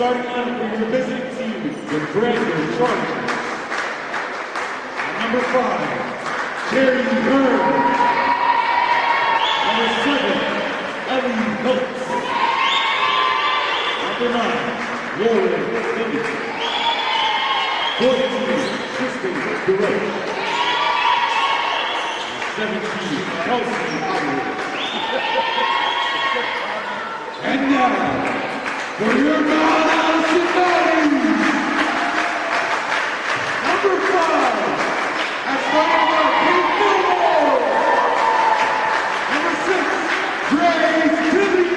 starting lineup for your visiting team, the Crandall Chargers. At number 5, Jerry Hearn. Number 7, Ellie Hiltz. Number 9, Lauren Lilly. 14, Tristan DeRoche. 17, Kelsey Howard. And now, for your non-Allison Mounties, number 5, at star Kate Fillmore. Number 6, Grace Tilly.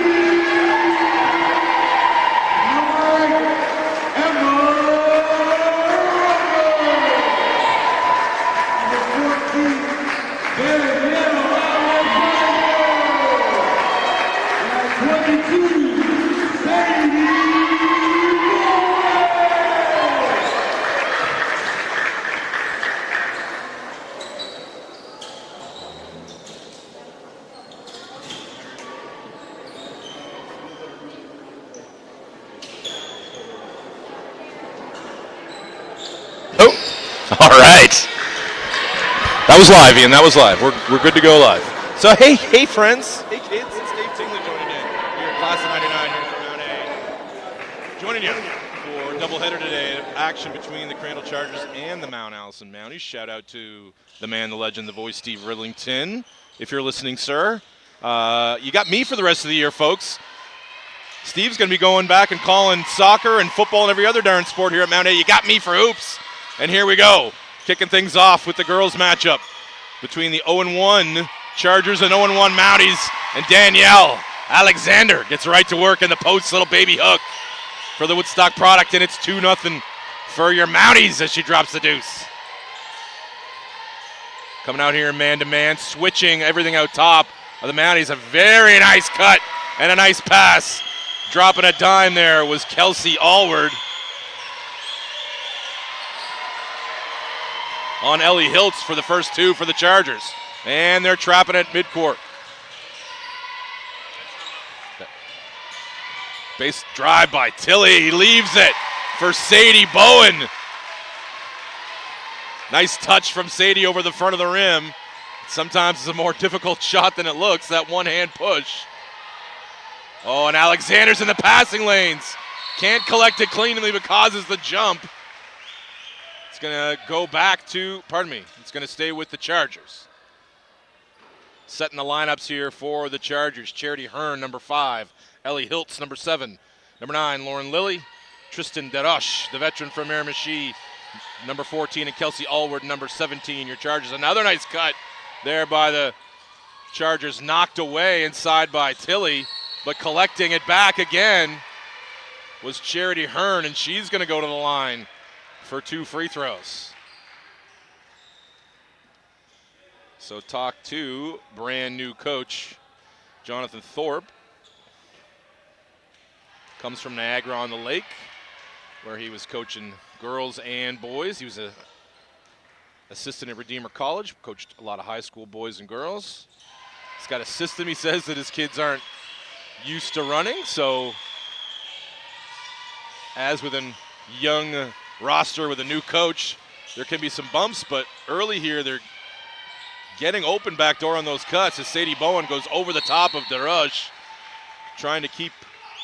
Number 8, Emma Romer. Number 14, Danielle Alexander. And 22, All right. That was live, Ian. That was live. We're good to go live. So, hey, friends. Hey, kids. It's Dave Tingley joining in here at Class of 99 here from Mount A. Joining you for a doubleheader today. Action between the Crandall Chargers and the Mount Allison Mounties. Shout out to the man, the legend, the voice, Steve Rillington. If you're listening, sir. You got me for the rest of the year, folks. Steve's going to be going back and calling soccer and football and every other darn sport here at Mount A. You got me for hoops. And here we go, kicking things off with the girls' matchup between the 0-1 Chargers and 0-1 Mounties. And Danielle Alexander gets right to work in the post, little baby hook for the Woodstock product, and it's 2-0 for your Mounties as she drops the deuce. Coming out here man-to-man, switching everything out top of the Mounties. A very nice cut and a nice pass. Dropping a dime there was Kelsey Allward. On Ellie Hiltz for the first two for the Chargers. And they're trapping it midcourt. Base drive by Tilly. He leaves it for Sadie Bowen. Nice touch from Sadie over the front of the rim. Sometimes it's a more difficult shot than it looks, that one-hand push. Oh, and Alexander's in the passing lanes. Can't collect it cleanly but causes the jump. It's going to go back to, it's going to stay with the Chargers. Setting the lineups here for the Chargers. Charity Hearn, number 5. Ellie Hiltz, number 7. Number 9, Lauren Lilly. Tristan DeRoche, the veteran from Miramichi, number 14. And Kelsey Allward, number 17. Your Chargers. Another nice cut there by the Chargers. Knocked away inside by Tilly, but collecting it back again was Charity Hearn, and she's going to go to the line for 2 free throws. So talk to brand new coach Jonathan Thorpe. Comes from Niagara on the Lake, where he was coaching girls and boys. He was an assistant at Redeemer College, coached a lot of high school boys and girls. He's got a system, he says, that his kids aren't used to running. So as with a young roster with a new coach, there can be some bumps, but early here they're getting open backdoor on those cuts as Sadie Bowen goes over the top of DeRoche, trying to keep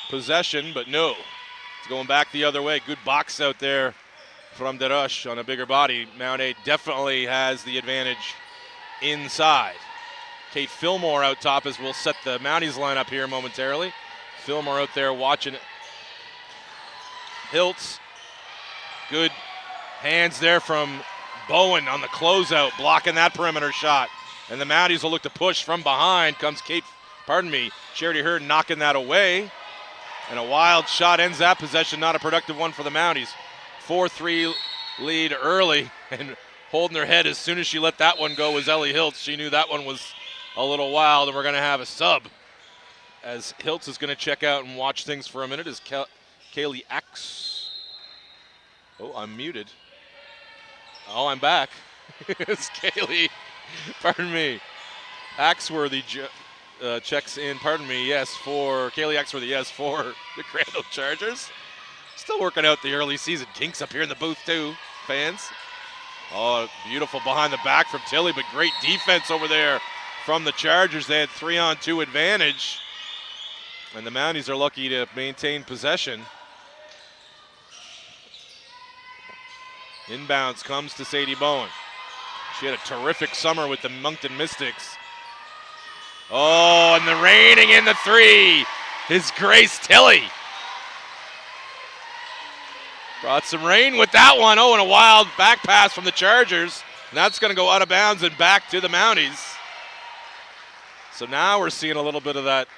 possession, but no. It's going back the other way. Good box out there from DeRoche on a bigger body. Mount A definitely has the advantage inside. Kate Fillmore out top as we'll set the Mounties lineup here momentarily. Fillmore out there watching it. Hiltz. Good hands there from Bowen on the closeout, blocking that perimeter shot. And the Mounties will look to push from behind. Comes Charity Hearn knocking that away. And a wild shot ends that possession, not a productive one for the Mounties. 4-3 lead early, and holding their head as soon as she let that one go was Ellie Hiltz. She knew that one was a little wild, and we're going to have a sub. As Hiltz is going to check out and watch things for a minute as Kaylee Axe. Oh, I'm muted. Oh, I'm back. It's Kaylee. Axworthy checks in, yes, for Kaylee Axworthy, yes, for the Crandall Chargers. Still working out the early season kinks up here in the booth too, fans. Oh, beautiful behind the back from Tilly, but great defense over there from the Chargers. They had 3-on-2 advantage, and the Mounties are lucky to maintain possession. Inbounds comes to Sadie Bowen. She had a terrific summer with the Moncton Mystics. Oh, and the reigning in the three is Grace Tilly. Brought some rain with that one. Oh, and a wild back pass from the Chargers. And that's going to go out of bounds and back to the Mounties. So now we're seeing a little bit of that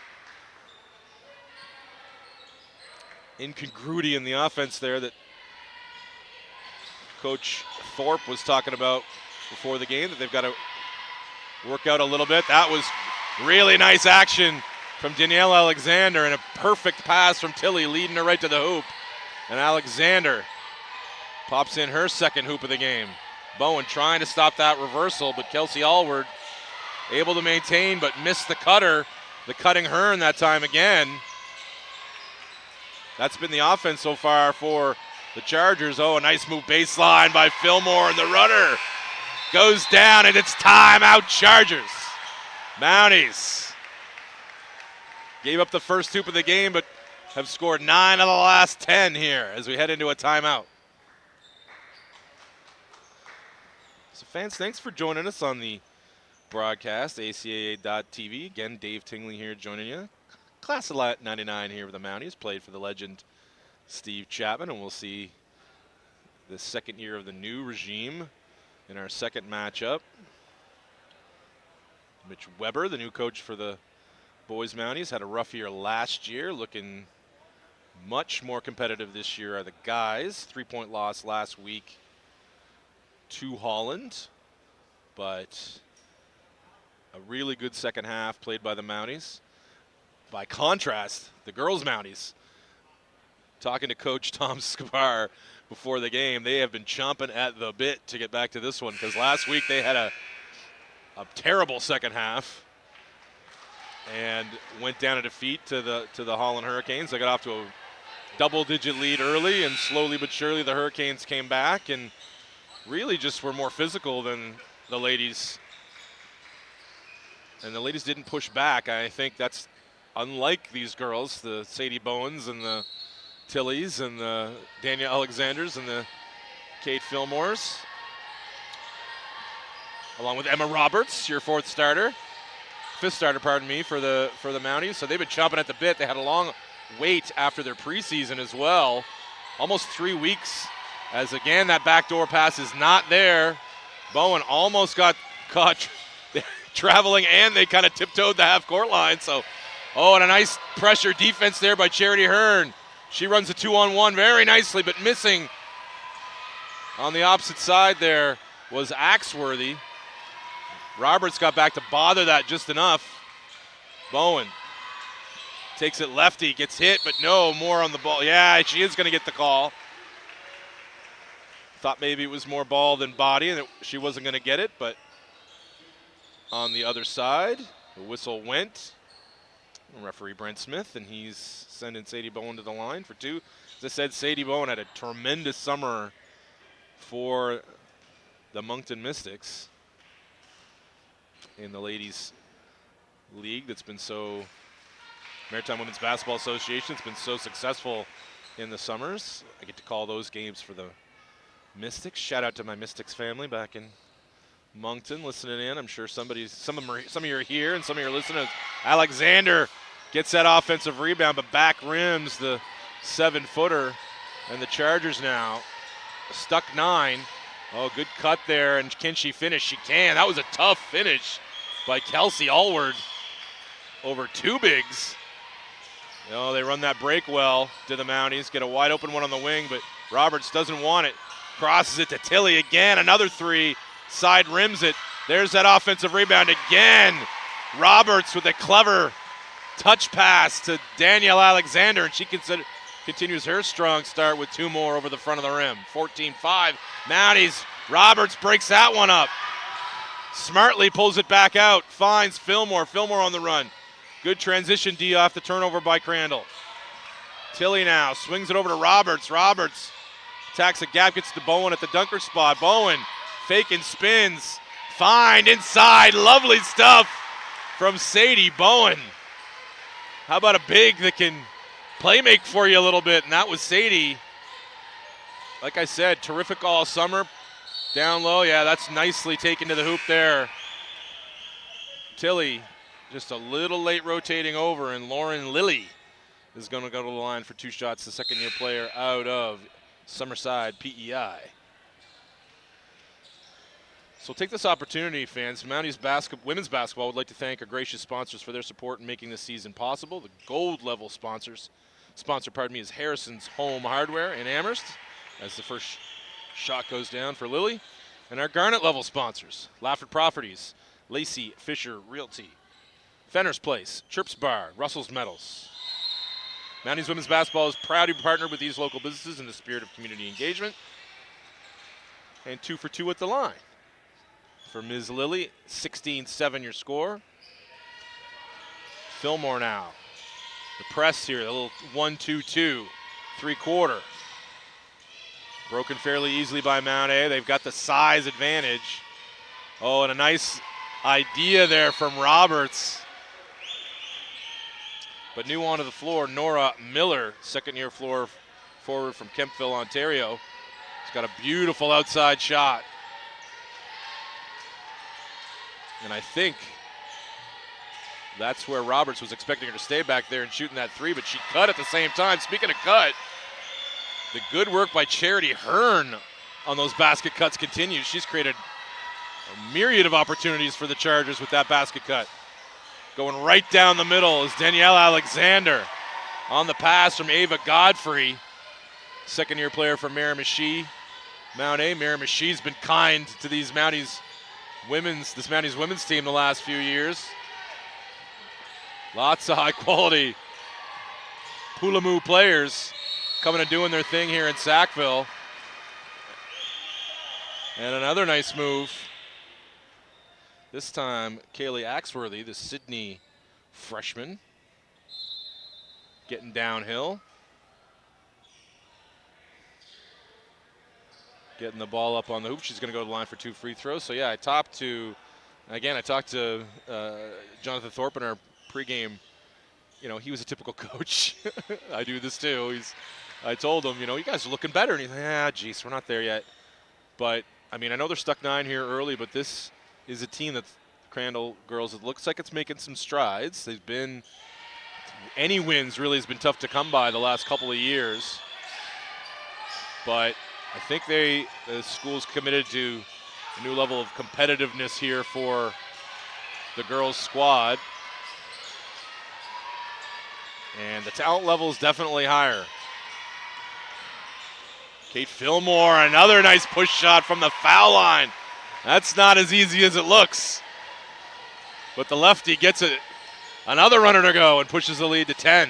incongruity in the offense there that Coach Thorpe was talking about before the game, that they've got to work out a little bit. That was really nice action from Danielle Alexander, and a perfect pass from Tilly leading her right to the hoop. And Alexander pops in her second hoop of the game. Bowen trying to stop that reversal, but Kelsey Allward able to maintain, but missed the cutter. The cutting Hearn that time again. That's been the offense so far for the Chargers. Oh, a nice move baseline by Fillmore, and the runner goes down, and it's timeout Chargers. Mounties gave up the first hoop of the game, but have scored 9 of the last 10 here as we head into a timeout. So fans, thanks for joining us on the broadcast, ACAA.tv. Again, Dave Tingley here joining you. Class of 99 here with the Mounties, played for the legend Steve Chapman, and we'll see the second year of the new regime in our second matchup. Mitch Weber, the new coach for the boys Mounties, had a rough year last year, looking much more competitive this year are the guys. 3-point loss last week to Holland, but a really good second half played by the Mounties. By contrast, the girls Mounties, talking to Coach Tom Scabar before the game, they have been chomping at the bit to get back to this one, because last week they had a terrible second half and went down a defeat to the Holland Hurricanes. They got off to a double-digit lead early, and slowly but surely the Hurricanes came back and really just were more physical than the ladies. And the ladies didn't push back. I think that's unlike these girls, the Sadie Bowens and the Tillys and the Danielle Alexanders and the Kate Fillmores, along with Emma Roberts, your fifth starter, pardon me, for the Mounties. So they've been chomping at the bit. They had a long wait after their preseason as well, almost 3 weeks, as again that backdoor pass is not there. Bowen almost got caught traveling, and they kind of tiptoed the half-court line. So, oh, and a nice pressure defense there by Charity Hearn. She runs a 2-on-1 very nicely, but missing on the opposite side there was Axworthy. Roberts got back to bother that just enough. Bowen takes it lefty, gets hit, but no, more on the ball. Yeah, she is going to get the call. Thought maybe it was more ball than body, and she wasn't going to get it, but on the other side, the whistle went. Referee Brent Smith, and he's sending Sadie Bowen to the line for two. As I said, Sadie Bowen had a tremendous summer for the Moncton Mystics in the ladies league that's been so, Maritime Women's Basketball Association, it's been so successful in the summers. I get to call those games for the Mystics. Shout out to my Mystics family back in Moncton listening in. I'm sure some of you are here and some of you are listening. Alexander gets that offensive rebound, but back rims the 7-footer, and the Chargers now stuck 9. Oh, good cut there, and can she finish? She can. That was a tough finish by Kelsey Allward over two bigs. Oh, they run that break well to the Mounties. Get a wide open one on the wing, but Roberts doesn't want it. Crosses it to Tilly again. Another three. Side rims it. There's that offensive rebound again. Roberts with a clever touch pass to Danielle Alexander, and she continues her strong start with two more over the front of the rim. 14-5. Mounties. Roberts breaks that one up. Smartly pulls it back out. Finds Fillmore. Fillmore on the run. Good transition D off the turnover by Crandall. Tilly now swings it over to Roberts. Roberts attacks a gap, gets to Bowen at the dunker spot. Bowen faking spins. Find inside. Lovely stuff from Sadie Bowen. How about a big that can play make for you a little bit? And that was Sadie. Like I said, terrific all summer. Down low, yeah, that's nicely taken to the hoop there. Tilly just a little late rotating over, and Lauren Lilly is going to go to the line for 2 shots, the second-year player out of Summerside PEI. So take this opportunity, fans. Mounties women's basketball would like to thank our gracious sponsors for their support in making this season possible. The gold-level sponsor, is Harrison's Home Hardware in Amherst, as the first shot goes down for Lilly. And our garnet-level sponsors, Lafferty Properties, Lacey Fisher Realty, Fenner's Place, Chirps Bar, Russell's Metals. Mounties women's basketball is proud to be partnered with these local businesses in the spirit of community engagement. And 2 for 2 at the line. For Ms. Lilly, 16-7 your score. Fillmore now. The press here, a little 1-2-2, 3-quarter. Broken fairly easily by Mount A. They've got the size advantage. Oh, and a nice idea there from Roberts. But new onto the floor, Nora Miller, second-year forward from Kempville, Ontario. She's got a beautiful outside shot. And I think that's where Roberts was expecting her to stay back there and shooting that 3, but she cut at the same time. Speaking of cut, the good work by Charity Hearn on those basket cuts continues. She's created a myriad of opportunities for the Chargers with that basket cut. Going right down the middle is Danielle Alexander on the pass from Ava Godfrey, second-year player for Miramichi. Mount A. Miramichi's been kind to these Mounties women's team the last few years. Lots of high-quality Pulamu players coming and doing their thing here in Sackville. And another nice move. This time, Kaylee Axworthy, the Sydney freshman, getting downhill. Getting the ball up on the hoop. She's going to go to the line for 2 free throws. So, yeah, I talked to Jonathan Thorpe in our pregame. You know, he was a typical coach. I do this too. I told him, you guys are looking better. And he's like, geez, we're not there yet. But, I mean, I know they're stuck 9 here early, but this is a team that Crandall girls, it looks like it's making some strides. Any wins really has been tough to come by the last couple of years. But I think the school's committed to a new level of competitiveness here for the girls' squad. And the talent level is definitely higher. Kate Fillmore, another nice push shot from the foul line. That's not as easy as it looks. But the lefty gets it. Another runner to go and pushes the lead to 10.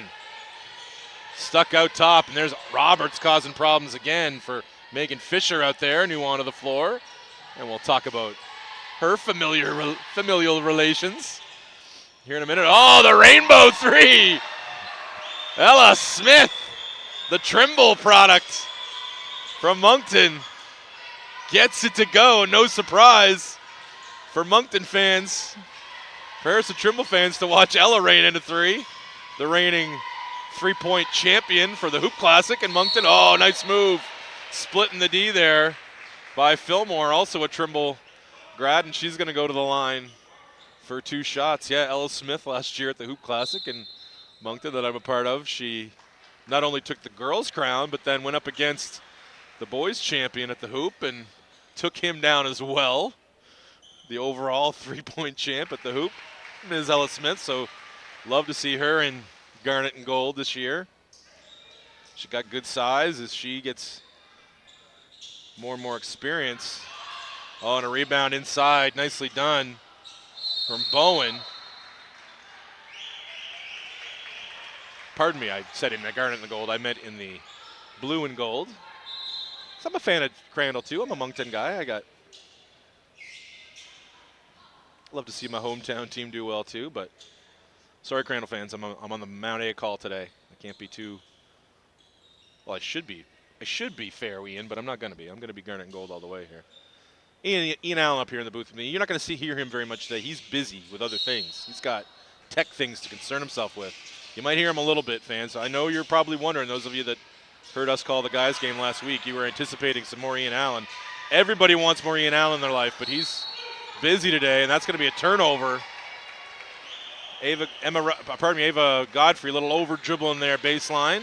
Stuck out top, and there's Roberts causing problems again for Megan Fisher out there, new onto the floor. And we'll talk about her familial relations here in a minute. Oh, the rainbow 3! Ella Smith, the Trimble product from Moncton, gets it to go. No surprise for Moncton fans, for Harrison Trimble fans, to watch Ella rain into 3. The reigning 3-point champion for the Hoop Classic in Moncton. Oh, nice move. Splitting the D there by Fillmore, also a Trimble grad, and she's going to go to the line for 2 shots. Yeah, Ella Smith last year at the Hoop Classic in Moncton that I'm a part of. She not only took the girls' crown, but then went up against the boys' champion at the Hoop and took him down as well. The overall 3-point champ at the Hoop, Ms. Ella Smith. So love to see her in garnet and gold this year. She got good size as she gets more and more experience. Oh, and a rebound inside. Nicely done from Bowen. Pardon me, I said in the garnet and the gold. I meant in the blue and gold. So I'm a fan of Crandall, too. I'm a Moncton guy. Love to see my hometown team do well, too. But sorry, Crandall fans. I'm on the Mount A call today. I can't be too Well, I should be fair, Ian, but I'm not going to be. I'm going to be garnet and gold all the way here. Ian Allen up here in the booth with me. You're not going to hear him very much today. He's busy with other things. He's got tech things to concern himself with. You might hear him a little bit, fans. I know you're probably wondering, those of you that heard us call the guys game last week, you were anticipating some more Ian Allen. Everybody wants more Ian Allen in their life, but he's busy today, and that's going to be a turnover. Ava Godfrey, a little over dribbling there, baseline.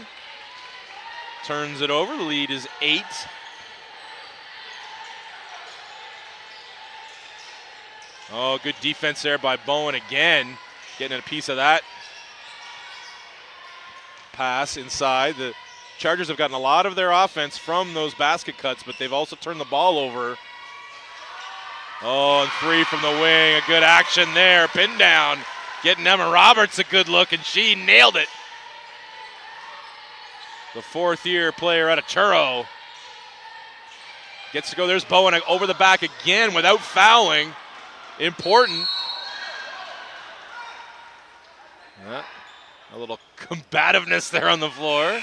Turns it over. The lead is 8. Oh, good defense there by Bowen again, getting a piece of that pass inside. The Chargers have gotten a lot of their offense from those basket cuts, but they've also turned the ball over. Oh, and 3 from the wing. A good action there. Pin down. Getting Emma Roberts a good look, and she nailed it. The 4th-year player out of Truro gets to go. There's Bowen over the back again without fouling. Important. A little combativeness there on the floor.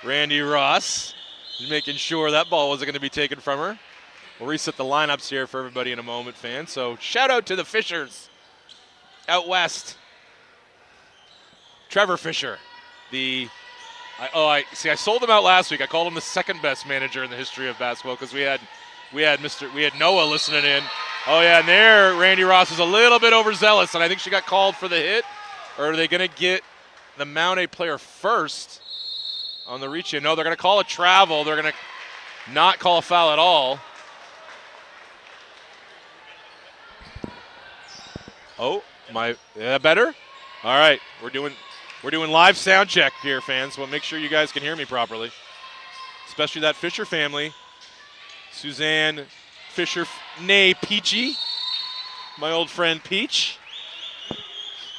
Randy Ross is making sure that ball wasn't going to be taken from her. We'll reset the lineups here for everybody in a moment, fans. So shout out to the Fishers out west. Trevor Fisher, I sold him out last week. I called him the second best manager in the history of basketball because we had Noah listening in. Oh yeah, and there Randy Ross is a little bit overzealous, and I think she got called for the hit. Or are they going to get the Mount A player first on the reach in? No, they're going to call a travel. They're going to not call a foul at all. Oh, better? All right, we're doing live sound check here, fans. Well, make sure you guys can hear me properly, especially that Fisher family. Suzanne Fisher, nay Peachy, my old friend Peach,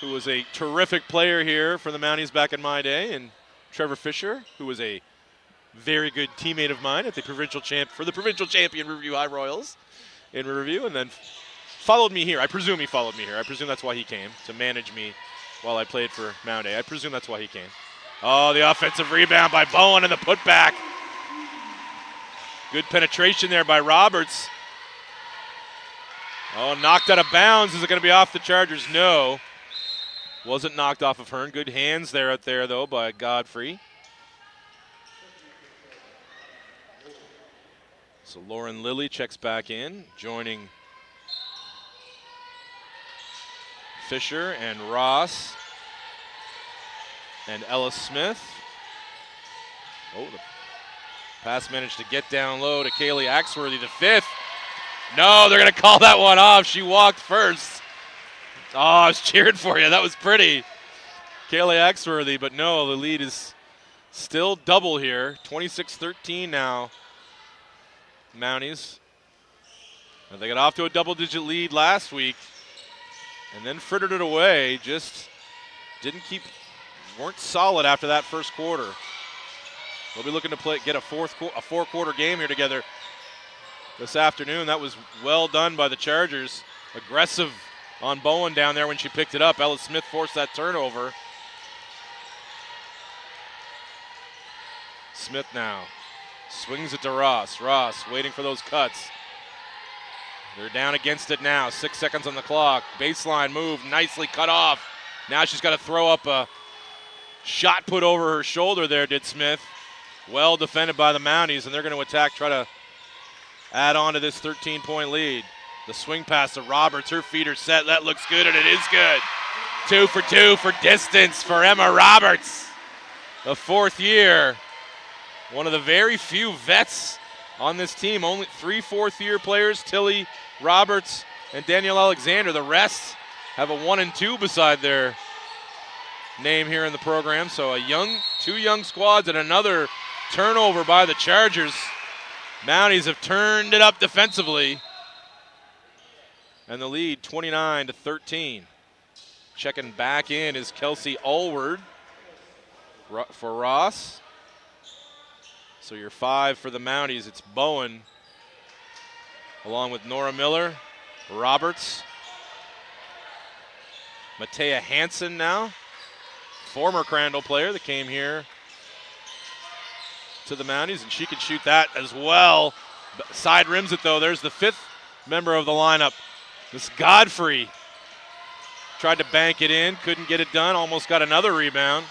who was a terrific player here for the Mounties back in my day, and Trevor Fisher, who was a very good teammate of mine at the provincial champion Riverview High Royals in Riverview, and then followed me here. I presume he followed me here. I presume that's why he came, to manage me while I played for Mount A. I presume that's why he came. Oh, the offensive rebound by Bowen and the putback. Good penetration there by Roberts. Oh, knocked out of bounds. Is it going to be off the Chargers? No. Wasn't knocked off of Hearn. Good hands there out there, though, by Godfrey. So Lauren Lilly checks back in, joining Fisher and Ross and Ellis Smith. Oh, the pass managed to get down low to Kaylee Axworthy, the 5th. No, they're going to call that one off. She walked first. Oh, I was cheering for you. That was pretty. Kaylee Axworthy, but no, the lead is still double here. 26-13 now, Mounties. And they got off to a double-digit lead last week and then frittered it away. Just weren't solid after that first quarter. They'll be looking to get a four-quarter game here together this afternoon. That was well done by the Chargers. Aggressive on Bowen down there when she picked it up. Ellis Smith forced that turnover. Smith now swings it to Ross. Ross waiting for those cuts. They're down against it now. 6 seconds on the clock. Baseline move, nicely cut off. Now she's got to throw up a shot put over her shoulder there, did Smith. Well defended by the Mounties, and they're going to attack, try to add on to this 13-point lead. The swing pass to Roberts. Her feet are set. That looks good, and it is good. 2 for 2 for distance for Emma Roberts. The 4th year. One of the very few vets on this team. Only 3 4th-year players, Tilly, Roberts, and Danielle Alexander. The rest have a 1 and 2 beside their name here in the program. So two young squads and another turnover by the Chargers. Mounties have turned it up defensively. And the lead 29-13. Checking back in is Kelsey Allward for Ross. So your 5 for the Mounties, it's Bowen, along with Nora Miller, Roberts, Matea Hansen now, former Crandall player that came here to the Mounties, and she can shoot that as well. Side rims it, though. There's the 5th member of the lineup. This Godfrey tried to bank it in, couldn't get it done, almost got another rebound.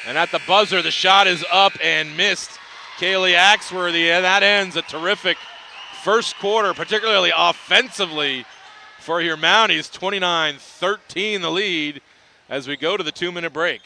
And at the buzzer, the shot is up and missed. Kaylee Axworthy, and that ends a terrific first quarter, particularly offensively for your Mounties. 29-13 the lead as we go to the 2-minute break.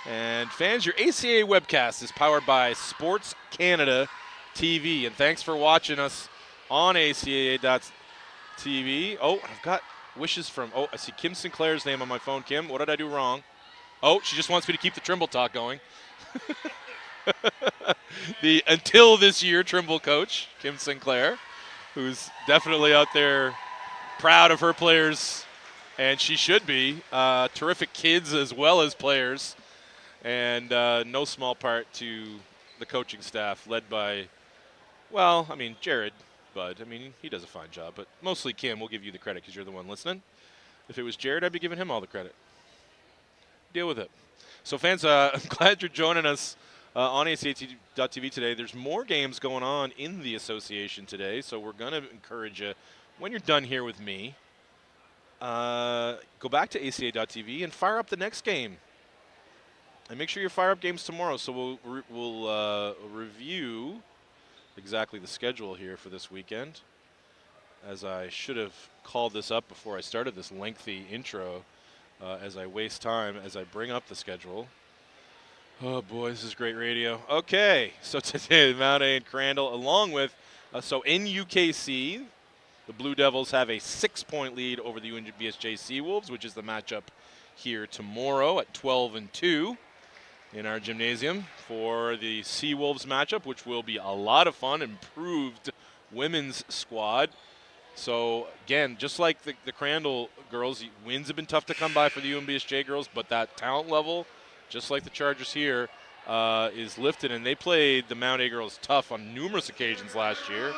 And fans, your ACAA webcast is powered by Sports Canada TV. And thanks for watching us on ACAA.tv. Oh, I've got wishes from, I see Kim Sinclair's name on my phone. Kim, what did I do wrong? Oh, she just wants me to keep the Trimble talk going. The until this year Trimble coach, Kim Sinclair, who's definitely out there proud of her players, and she should be. Terrific kids as well as players, and no small part to the coaching staff led by, well, I mean, Jared Budd. I mean, he does a fine job, but mostly Kim. We'll give you the credit because you're the one listening. If it was Jared, I'd be giving him all the credit. Deal with it. So, fans, I'm glad you're joining us on ACAA.tv today. There's more games going on in the association today, so we're going to encourage you, when you're done here with me, go back to ACAA.tv and fire up the next game. And make sure you fire up games tomorrow, so we'll review exactly the schedule here for this weekend, as I should have called this up before I started this lengthy intro, as I waste time as I bring up the schedule. Oh boy, this is great radio. Okay, so today Mount A and Crandall, along with, so in UKC, the Blue Devils have a 6-point lead over the UNBSJ Seawolves, which is the matchup here tomorrow at 12-2 in our gymnasium for the Seawolves matchup, which will be a lot of fun. Improved women's squad. So again, just like the Crandall girls, wins have been tough to come by for the UNBSJ girls, but that talent level, just like the Chargers here, is lifted, and they played the Mount A girls tough on numerous occasions last year.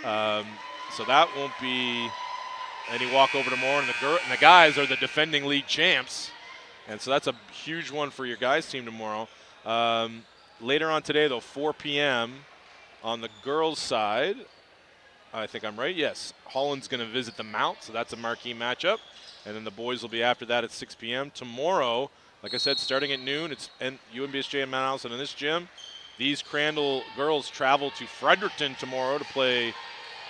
So that won't be any walkover tomorrow, and the guys are the defending league champs, and so that's a huge one for your guys' team tomorrow. Later on today, though, 4 p.m. on the girls' side, I think I'm right, yes, Holland's going to visit the Mount, so that's a marquee matchup, and then the boys will be after that at 6 p.m. Tomorrow, like I said, starting at noon, it's UNBSJ and Mount Allison in this gym. These Crandall girls travel to Fredericton tomorrow to play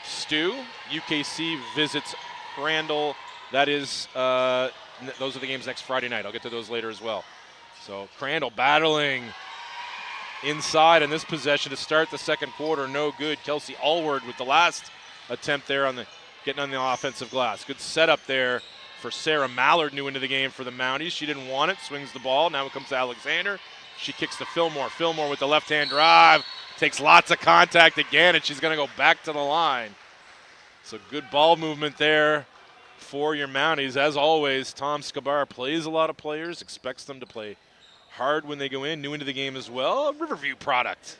Stu. UKC visits Crandall. That is, those are the games next Friday night. I'll get to those later as well. So Crandall battling inside in this possession to start the second quarter. No good. Kelsey Allward with the last attempt there on getting on the offensive glass. Good setup there for Sarah Mallard, new into the game for the Mounties. She didn't want it, swings the ball. Now it comes to Alexander. She kicks to Fillmore. Fillmore with the left-hand drive. Takes lots of contact again, and she's going to go back to the line. So good ball movement there for your Mounties. As always, Tom Scabar plays a lot of players, expects them to play hard when they go in, new into the game as well. A Riverview product.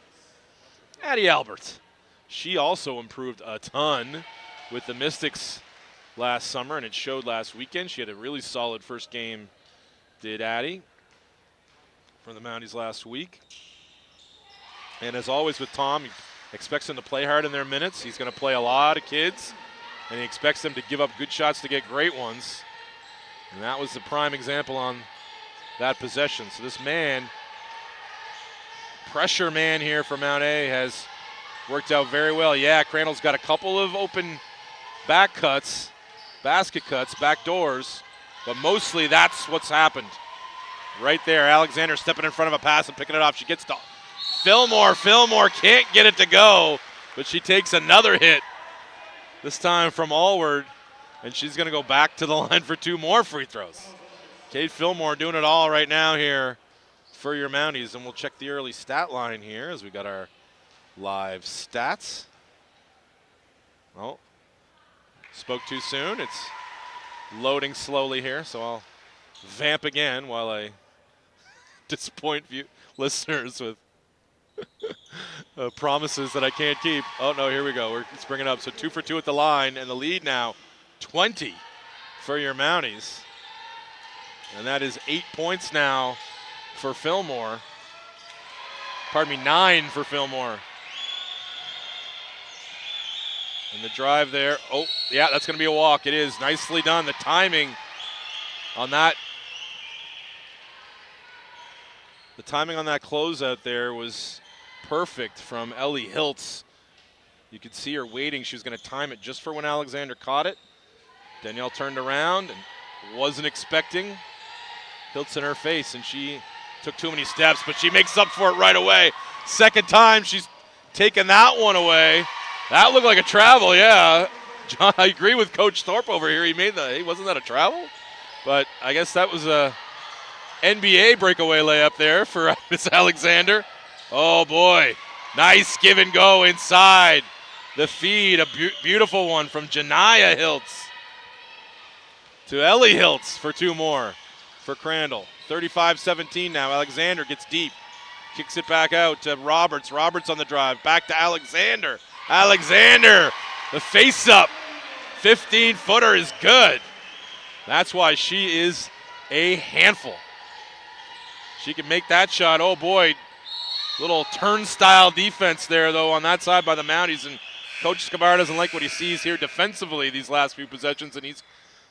Addie Albert. She also improved a ton with the Mystics last summer, and it showed last weekend. She had a really solid first game, did Addie, from the Mounties last week. And as always with Tom, he expects them to play hard in their minutes. He's going to play a lot of kids, and he expects them to give up good shots to get great ones. And that was the prime example on that possession. So this man, pressure man here for Mount A, has worked out very well. Yeah, Crandall's got a couple of open back cuts, basket cuts, back doors, but mostly that's what's happened. Right there, Alexander stepping in front of a pass and picking it off. She gets to Fillmore. Fillmore can't get it to go, but she takes another hit, this time from Allward, and she's going to go back to the line for 2 more free throws. Kate Fillmore doing it all right now here for your Mounties, and we'll check the early stat line here as we got our live stats. Oh, spoke too soon. It's loading slowly here, so I'll vamp again while I disappoint listeners with promises that I can't keep. Oh, no, here we go. Let's bring it up. So 2 for 2 at the line, and the lead now 20 for your Mounties. And that is 8 points now for Fillmore. Pardon me, 9 for Fillmore. And the drive there. Oh, yeah, that's going to be a walk. It is. Nicely done. The timing on that. The timing on that closeout there was perfect from Ellie Hiltz. You could see her waiting. She was going to time it just for when Alexander caught it. Danielle turned around and wasn't expecting Hiltz in her face, and she took too many steps, but she makes up for it right away. Second time she's taken that one away. That looked like a travel, yeah. John, I agree with Coach Thorpe over here. Hey, wasn't that a travel? But I guess that was a NBA breakaway layup there for Miss Alexander. Oh boy, nice give and go inside the feed. A beautiful one from Janiyah Hiltz to Ellie Hiltz for 2 more for Crandall. 35-17 now. Alexander gets deep, kicks it back out to Roberts. Roberts on the drive, back to Alexander. Alexander, the face-up 15-footer is good. That's why she is a handful. She can make that shot. Oh boy, little turnstile defense there though on that side by the Mounties, and Coach Scabar doesn't like what he sees here defensively these last few possessions, and he's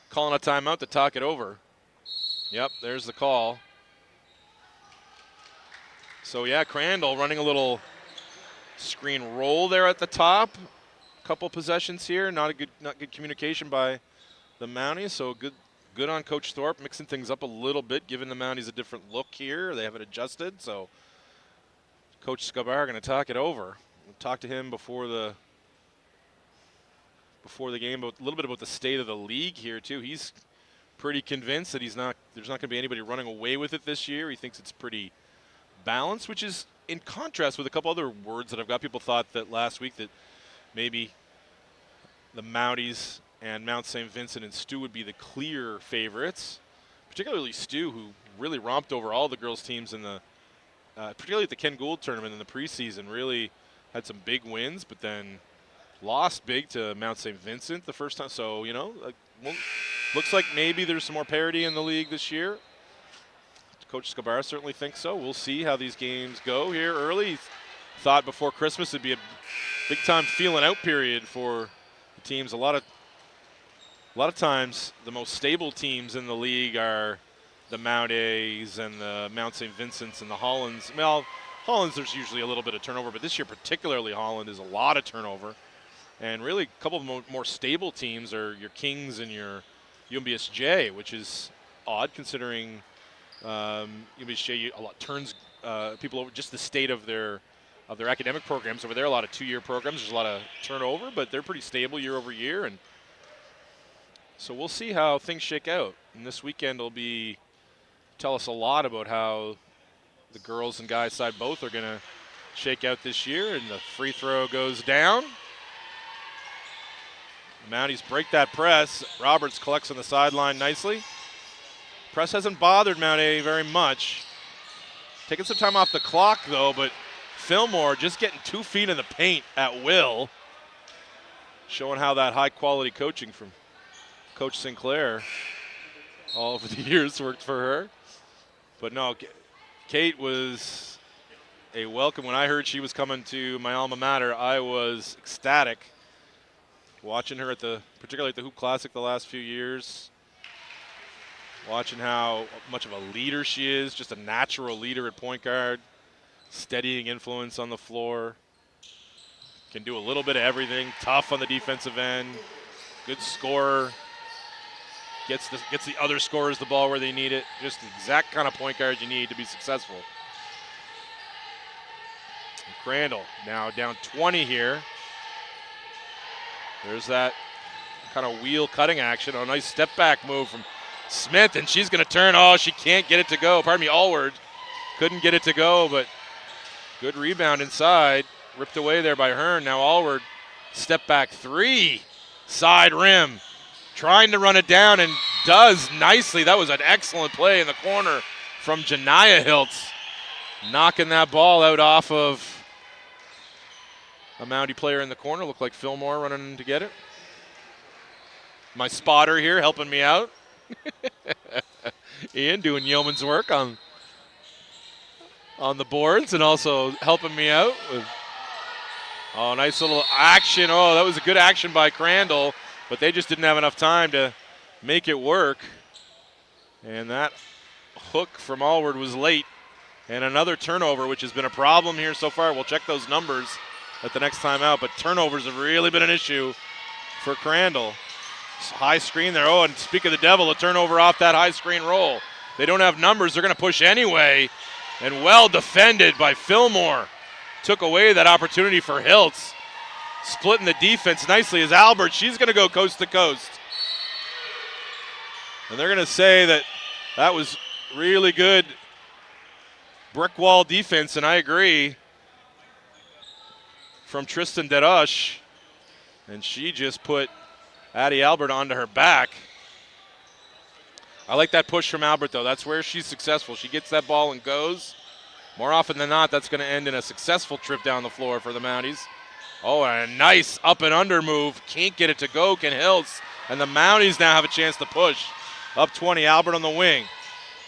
calling a timeout to talk it over. Yep, there's the call. So yeah, Crandall running a little screen roll there at the top. Couple possessions here, not good communication by the Mounties. So good on Coach Thorpe, mixing things up a little bit, giving the Mounties a different look here. They haven't adjusted, so Coach Scabar going to talk it over. We'll talk to him before the game, but a little bit about the state of the league here too. He's pretty convinced that there's not going to be anybody running away with it this year. He thinks it's pretty balanced, which is in contrast with a couple other words that I've got. People thought that last week that maybe the Mounties and Mount St. Vincent and Stu would be the clear favorites, particularly Stu, who really romped over all the girls' teams in the, particularly at the Ken Gould tournament in the preseason, really had some big wins, but then lost big to Mount St. Vincent the first time. So, looks like maybe there's some more parity in the league this year. Coach Scabar certainly thinks so. We'll see how these games go here early. He thought before Christmas it'd be a big-time feeling out period for the teams. A lot of times the most stable teams in the league are the Mount A's and the Mount St. Vincent's and the Hollands. Well, Hollands there's usually a little bit of turnover, but this year particularly Holland is a lot of turnover. And really a couple of more stable teams are your Kings and your UMBSJ, which is odd considering UMBSJ a lot turns people over, just the state of their academic programs over there. A lot of 2-year programs. There's a lot of turnover, but they're pretty stable year over year. And so we'll see how things shake out. And this weekend will tell us a lot about how the girls and guys side both are going to shake out this year. And the free throw goes down. The Mounties break that press. Roberts collects on the sideline nicely. Press hasn't bothered Mount A very much. Taking some time off the clock, though, but Fillmore just getting 2 feet in the paint at will. Showing how that high-quality coaching from Coach Sinclair all over the years worked for her. But no, Kate was a welcome. When I heard she was coming to my alma mater, I was ecstatic. Watching her particularly at the Hoop Classic the last few years. Watching how much of a leader she is, just a natural leader at point guard. Steadying influence on the floor. Can do a little bit of everything. Tough on the defensive end. Good scorer. Gets the other scorers the ball where they need it. Just the exact kind of point guard you need to be successful. And Crandall now down 20 here. There's that kind of wheel cutting action. Oh, nice step back move from Smith, and she's going to turn. Oh, she can't get it to go. Pardon me, Allward couldn't get it to go, but good rebound inside. Ripped away there by Hearn. Now Allward, step back 3, side rim. Trying to run it down and does nicely. That was an excellent play in the corner from Janiyah Hiltz. Knocking that ball out off of a Mountie player in the corner. Looked like Fillmore running to get it. My spotter here helping me out. Ian doing yeoman's work on the boards and also helping me out with. Oh, nice little action. Oh, that was a good action by Crandall, but they just didn't have enough time to make it work. And that hook from Allward was late. And another turnover, which has been a problem here so far. We'll check those numbers at the next time out, but turnovers have really been an issue for Crandall. High screen there. Oh, and speak of the devil, a turnover off that high screen roll. They don't have numbers. They're going to push anyway. And well defended by Fillmore. Took away that opportunity for Hiltz. Splitting the defense nicely is Albert. She's going to go coast to coast. And they're going to say that that was really good brick wall defense, and I agree, from Tristan Derush. And she just put Addie Albert onto her back. I like that push from Albert, though. That's where she's successful. She gets that ball and goes. More often than not, that's going to end in a successful trip down the floor for the Mounties. Oh, and a nice up and under move. Can't get it to go, can Hiltz. And the Mounties now have a chance to push. Up 20, Albert on the wing.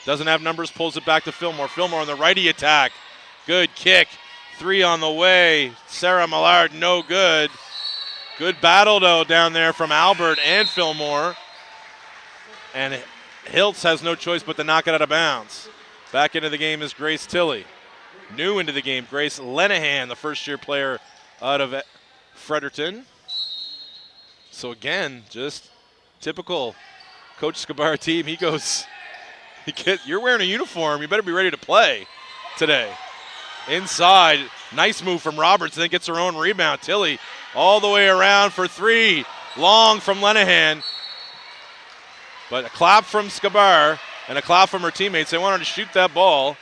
Doesn't have numbers, pulls it back to Fillmore. Fillmore on the righty attack. Good kick. 3 on the way. Sarah Millard, no good. Good battle, though, down there from Albert and Fillmore. And Hiltz has no choice but to knock it out of bounds. Back into the game is Grace Tilley. New into the game, Grace Lenahan, the first-year player out of Fredericton. So, again, just typical Coach Scabar team. He goes, you're wearing a uniform. You better be ready to play today. Inside, nice move from Roberts, and then gets her own rebound. Tilley all the way around for 3. Long from Lenahan. But a clap from Scabar and a clap from her teammates. They wanted to shoot that ball.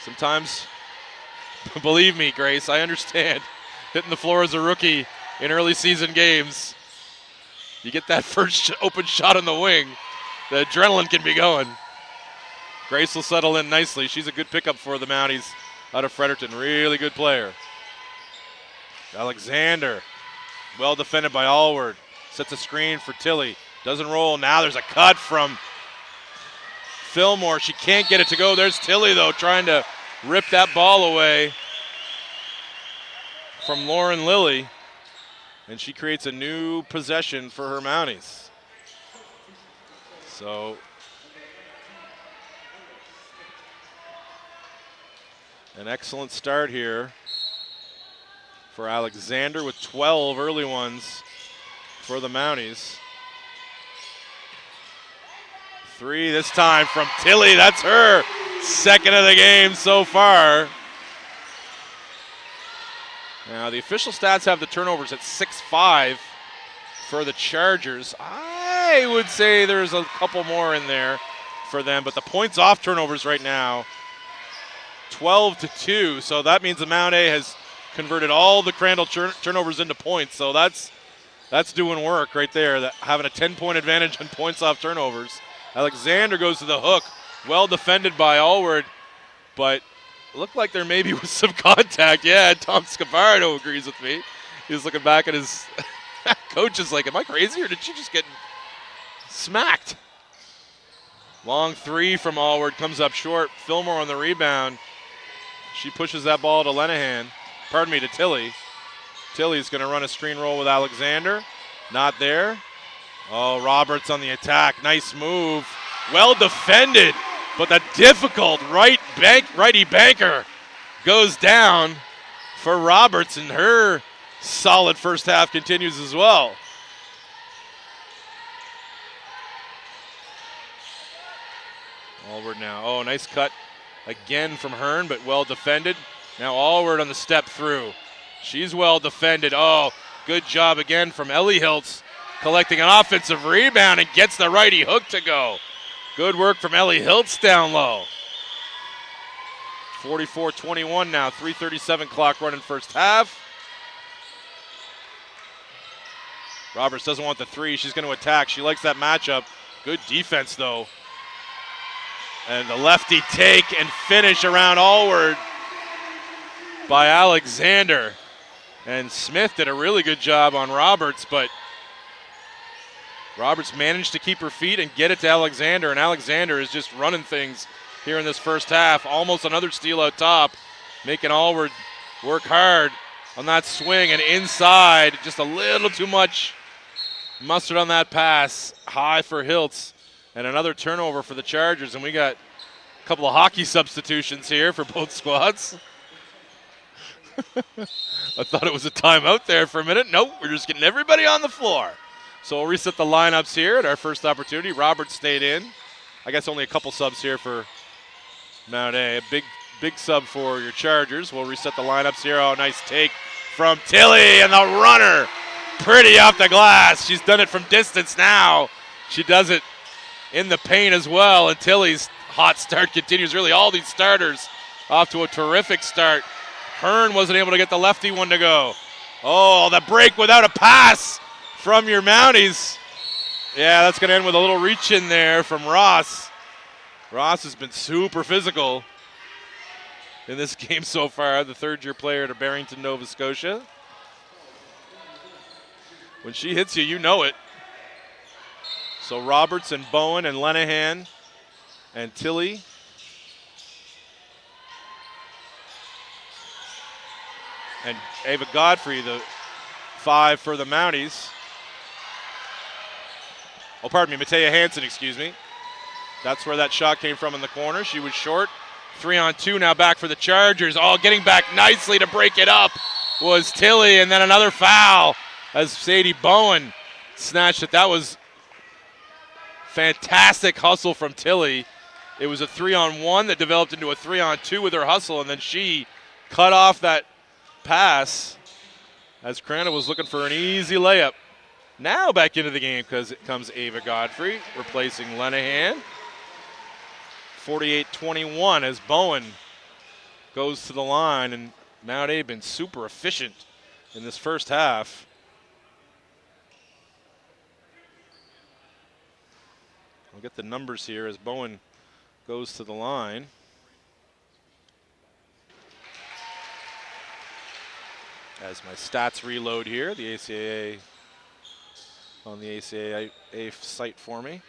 Sometimes, believe me, Grace, I understand. Hitting the floor as a rookie in early season games. You get that first open shot on the wing, the adrenaline can be going. Grace will settle in nicely. She's a good pickup for the Mounties out of Fredericton. Really good player. Alexander, well defended by Allward. Sets a screen for Tilley. Doesn't roll. Now there's a cut from Fillmore. She can't get it to go. There's Tilley, though, trying to rip that ball away from Lauren Lilly. And she creates a new possession for her Mounties. So an excellent start here for Alexander with 12 early ones for the Mounties. 3 this time from Tilley. That's her second of the game so far. Now the official stats have the turnovers at 6-5 for the Chargers. I would say there's a couple more in there for them, but the points off turnovers right now, 12-2. So that means the Mount A has converted all the Crandall turnovers into points. So that's doing work right there, having a 10-point advantage on points off turnovers. Alexander goes to the hook. Well defended by Allward, but looked like there maybe was some contact. Yeah, Tom Scavardo agrees with me. He's looking back at his coach is like, am I crazy or did she just get smacked? Long 3 from Allward comes up short. Fillmore on the rebound. She pushes that ball to Lenahan. Pardon me, to Tilley. Tilley's going to run a screen roll with Alexander. Not there. Oh, Roberts on the attack. Nice move. Well defended, but the difficult righty banker goes down for Roberts, and her solid first half continues as well. Allward now. Oh, nice cut again from Hearn, but well defended. Now Allward on the step through. She's well defended. Oh, good job again from Ellie Hiltz, collecting an offensive rebound and gets the righty hook to go. Good work from Ellie Hiltz down low. 44-21 now, 3:37 clock running first half. Roberts doesn't want the 3. She's going to attack. She likes that matchup. Good defense, though. And the lefty take and finish around Allward by Alexander. And Smith did a really good job on Roberts, but Roberts managed to keep her feet and get it to Alexander, and Alexander is just running things here in this first half. Almost another steal out top, making Allward work hard on that swing, and inside, just a little too much mustard on that pass. High for Hiltz, and another turnover for the Chargers, and we got a couple of hockey substitutions here for both squads. I thought it was a timeout there for a minute. Nope, we're just getting everybody on the floor. So we'll reset the lineups here at our first opportunity. Roberts stayed in. I guess only a couple subs here for Mount A. A big sub for your Chargers. We'll reset the lineups here. Oh, nice take from Tilly, and the runner pretty off the glass. She's done it from distance now. She does it in the paint as well, and Tilly's hot start continues. Really, all these starters off to a terrific start. Hearn wasn't able to get the lefty one to go. Oh, the break without a pass from your Mounties. Yeah, that's going to end with a little reach in there from Ross. Ross has been super physical in this game so far, the third-year player to Barrington, Nova Scotia. When she hits you, you know it. So Roberts and Bowen and Lenahan and Tilly. And Ava Godfrey, the 5 for the Mounties. Oh, pardon me, Matea Hansen, excuse me. That's where that shot came from in the corner. She was short. 3-on-2 now back for the Chargers. Oh, getting back nicely to break it up was Tilly, and then another foul as Sadie Bowen snatched it. That was fantastic hustle from Tilly. It was a 3-on-1 that developed into a 3-on-2 with her hustle, and then she cut off that pass as Crandall was looking for an easy layup. Now back into the game because it comes Ava Godfrey replacing Lenahan. 48-21 as Bowen goes to the line, and Mount A been super efficient in this first half. I'll get the numbers here as Bowen goes to the line. As my stats reload here, the ACAA on the ACAA site for me.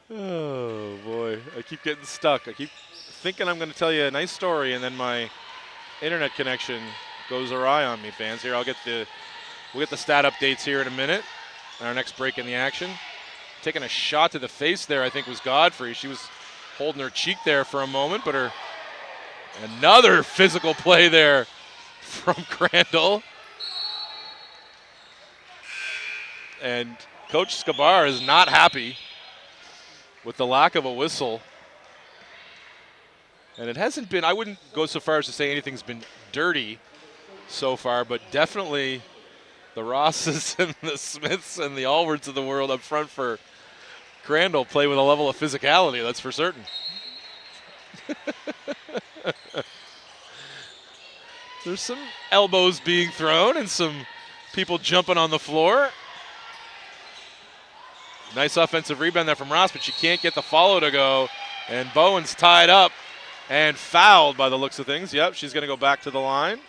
Oh boy, I keep getting stuck. I keep thinking I'm going to tell you a nice story, and then my internet connection goes awry on me, fans. Here, we'll get the stat updates here in a minute. Our next break in the action. Taking a shot to the face there, I think, was Godfrey. She was holding her cheek there for a moment, but another physical play there from Crandall. And Coach Scabar is not happy with the lack of a whistle. And it hasn't been, I wouldn't go so far as to say anything's been dirty so far, but definitely the Rosses and the Smiths and the Allwards of the world up front for Crandall play with a level of physicality, that's for certain. There's some elbows being thrown and some people jumping on the floor. Nice offensive rebound there from Ross, but she can't get the follow to go. And Bowen's tied up and fouled by the looks of things. Yep, she's going to go back to the line.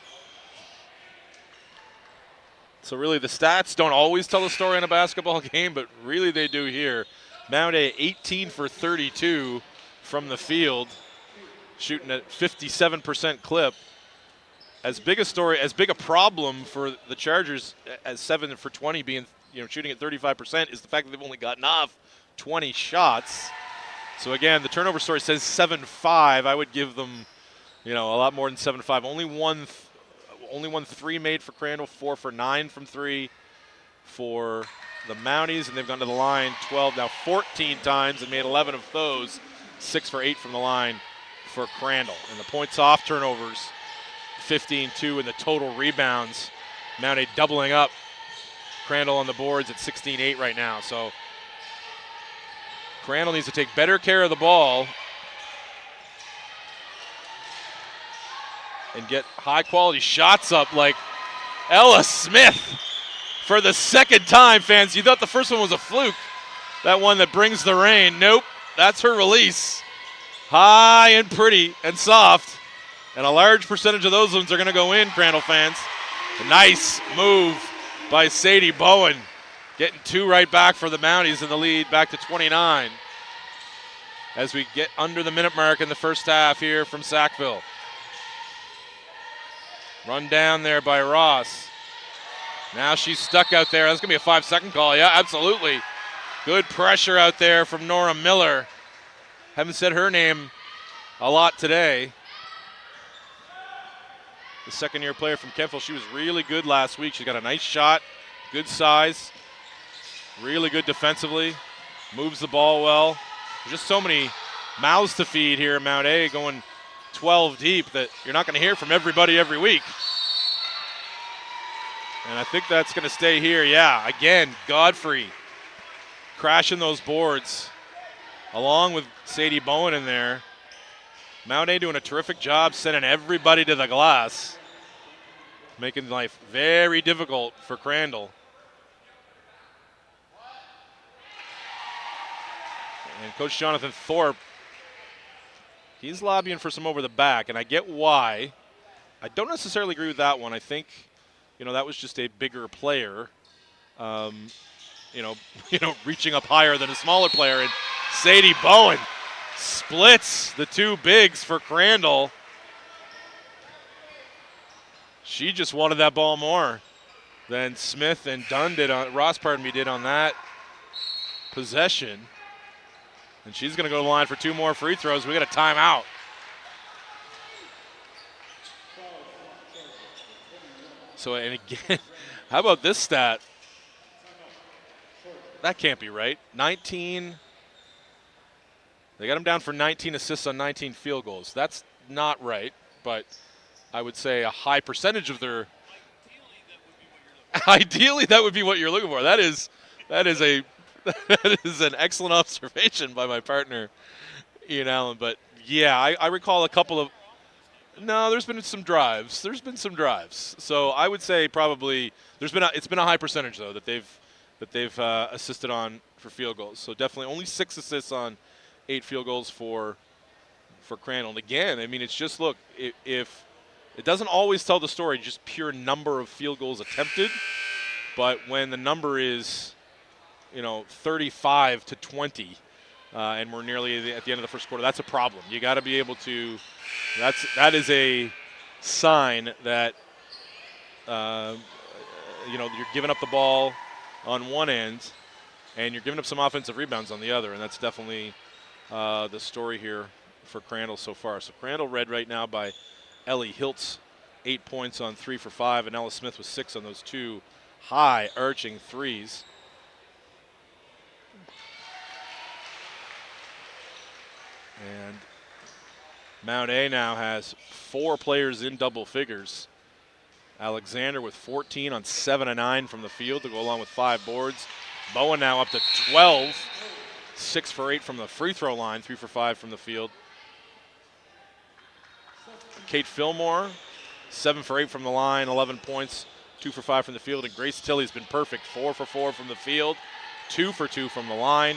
So really the stats don't always tell the story in a basketball game, but really they do here. Mount A 18 for 32 from the field, shooting at 57% clip. As big a problem for the Chargers as 7 for 20 being, shooting at 35% is the fact that they've only gotten off 20 shots. So again, the turnover story says 7-5. I would give them, a lot more than 7-5. Only one 3 made for Crandall, 4 for 9 from 3 for the Mounties, and they've gone to the line 14 times and made 11 of those, 6 for 8 from the line for Crandall. And the points off turnovers, 15-2, and the total rebounds, Mount A doubling up. Crandall on the boards at 16-8 right now. So Crandall needs to take better care of the ball and get high-quality shots up like Ella Smith for the second time, fans. You thought the first one was a fluke, that one that brings the rain. Nope, that's her release. High and pretty and soft, and a large percentage of those ones are going to go in, Crandall fans. A nice move by Sadie Bowen. Getting 2 right back for the Mounties in the lead, back to 29. As we get under the minute mark in the first half here from Sackville. Run down there by Ross. Now she's stuck out there. That's going to be a 5-second call. Yeah, absolutely. Good pressure out there from Nora Miller. Haven't said her name a lot today. The second-year player from Kentville. She was really good last week. She's got a nice shot, good size, really good defensively, moves the ball well. There's just so many mouths to feed here at Mount A, going 12 deep, that you're not going to hear from everybody every week. And I think that's going to stay here. Yeah, again, Godfrey crashing those boards along with Sadie Bowen in there. Mount A doing a terrific job sending everybody to the glass, making life very difficult for Crandall. And Coach Jonathan Thorpe, he's lobbying for some over the back, and I get why. I don't necessarily agree with that one. I think, that was just a bigger player, reaching up higher than a smaller player. And Sadie Bowen splits the 2 bigs for Crandall. She just wanted that ball more than Smith and Dunn did on did on that possession. And she's going to go to the line for 2 more free throws. We got a timeout. So, and again, how about this stat? That can't be right. 19. They got him down for 19 assists on 19 field goals. That's not right, but I would say a high percentage of their. Ideally, that would be what you're looking for. That is an excellent observation by my partner, Ian Allen. But yeah, I recall a couple of. No, there's been some drives. So I would say probably it's been a high percentage though that they've assisted on for field goals. So definitely only 6 assists on 8 field goals for Crandall. And again, I mean, it's just if it doesn't always tell the story, just pure number of field goals attempted. But when the number is 35 to 20, and we're nearly at the end of the first quarter, that's a problem. You got to be able to. That is a sign that you're giving up the ball on one end, and you're giving up some offensive rebounds on the other, and that's definitely the story here for Crandall so far. So Crandall led right now by Ellie Hiltz, 8 points on 3 for 5, and Ella Smith with 6 on those 2 high arching threes. And Mount A now has 4 players in double figures. Alexander with 14 on 7 and 9 from the field to go along with 5 boards. Bowen now up to 12, 6 for 8 from the free throw line, 3 for 5 from the field. Kate Fillmore, 7 for 8 from the line, 11 points, 2 for 5 from the field. And Grace Tilley's been perfect, 4 for 4 from the field, 2 for 2 from the line,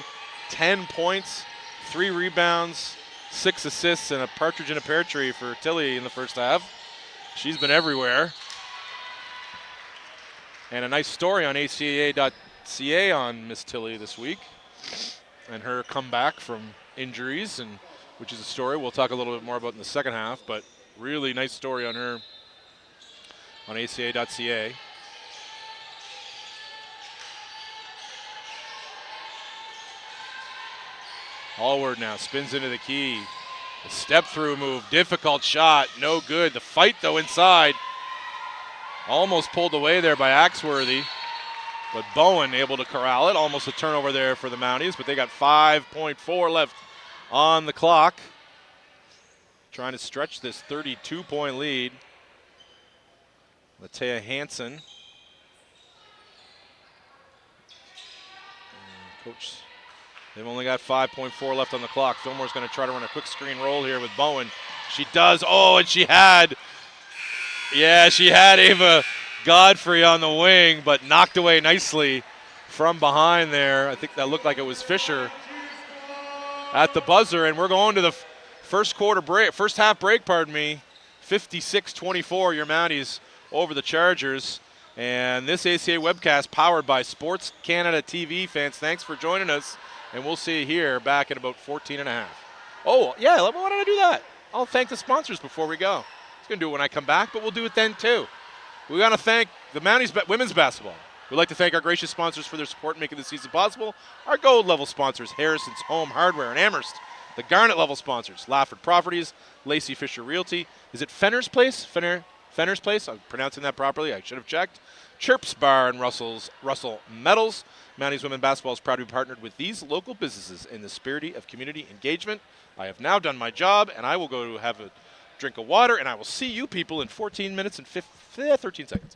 10 points, 3 rebounds, 6 assists, and a partridge in a pear tree for Tilley in the first half. She's been everywhere. And a nice story on ACAA.ca on Miss Tilley this week and her comeback from injuries, and which is a story we'll talk a little bit more about in the second half, but really nice story on her on ACAA.ca. Allward now spins into the key. A step through move, difficult shot, no good. The fight though inside, almost pulled away there by Axworthy, but Bowen able to corral it. Almost a turnover there for the Mounties, but they got 5.4 left on the clock. Trying to stretch this 32-point lead. Latea Hansen. Coach, they've only got 5.4 left on the clock. Fillmore's going to try to run a quick screen roll here with Bowen. She does. Oh, and she had Ava Godfrey on the wing, but knocked away nicely from behind there. I think that looked like it was Fisher at the buzzer, and we're going to the first half break, 56-24, your Mounties over the Chargers. And this ACA webcast powered by Sports Canada TV. Fans, thanks for joining us. And we'll see you here back in about 14 and a half. Oh, yeah, why don't I do that? I'll thank the sponsors before we go. I was going to do it when I come back, but we'll do it then too. We want to thank the Mounties women's basketball. We'd like to thank our gracious sponsors for their support in making this season possible. Our gold level sponsors, Harrison's Home Hardware in Amherst. The garnet level sponsors, Lafford Properties, Lacey Fisher Realty. Is it Fenner's Place? Fenner's Place? I'm pronouncing that properly. I should have checked. Chirps Bar and Russell Metals. Mounties Women Basketball is proud to be partnered with these local businesses in the spirit of community engagement. I have now done my job, and I will go to have a drink of water, and I will see you people in 14 minutes and 13 seconds.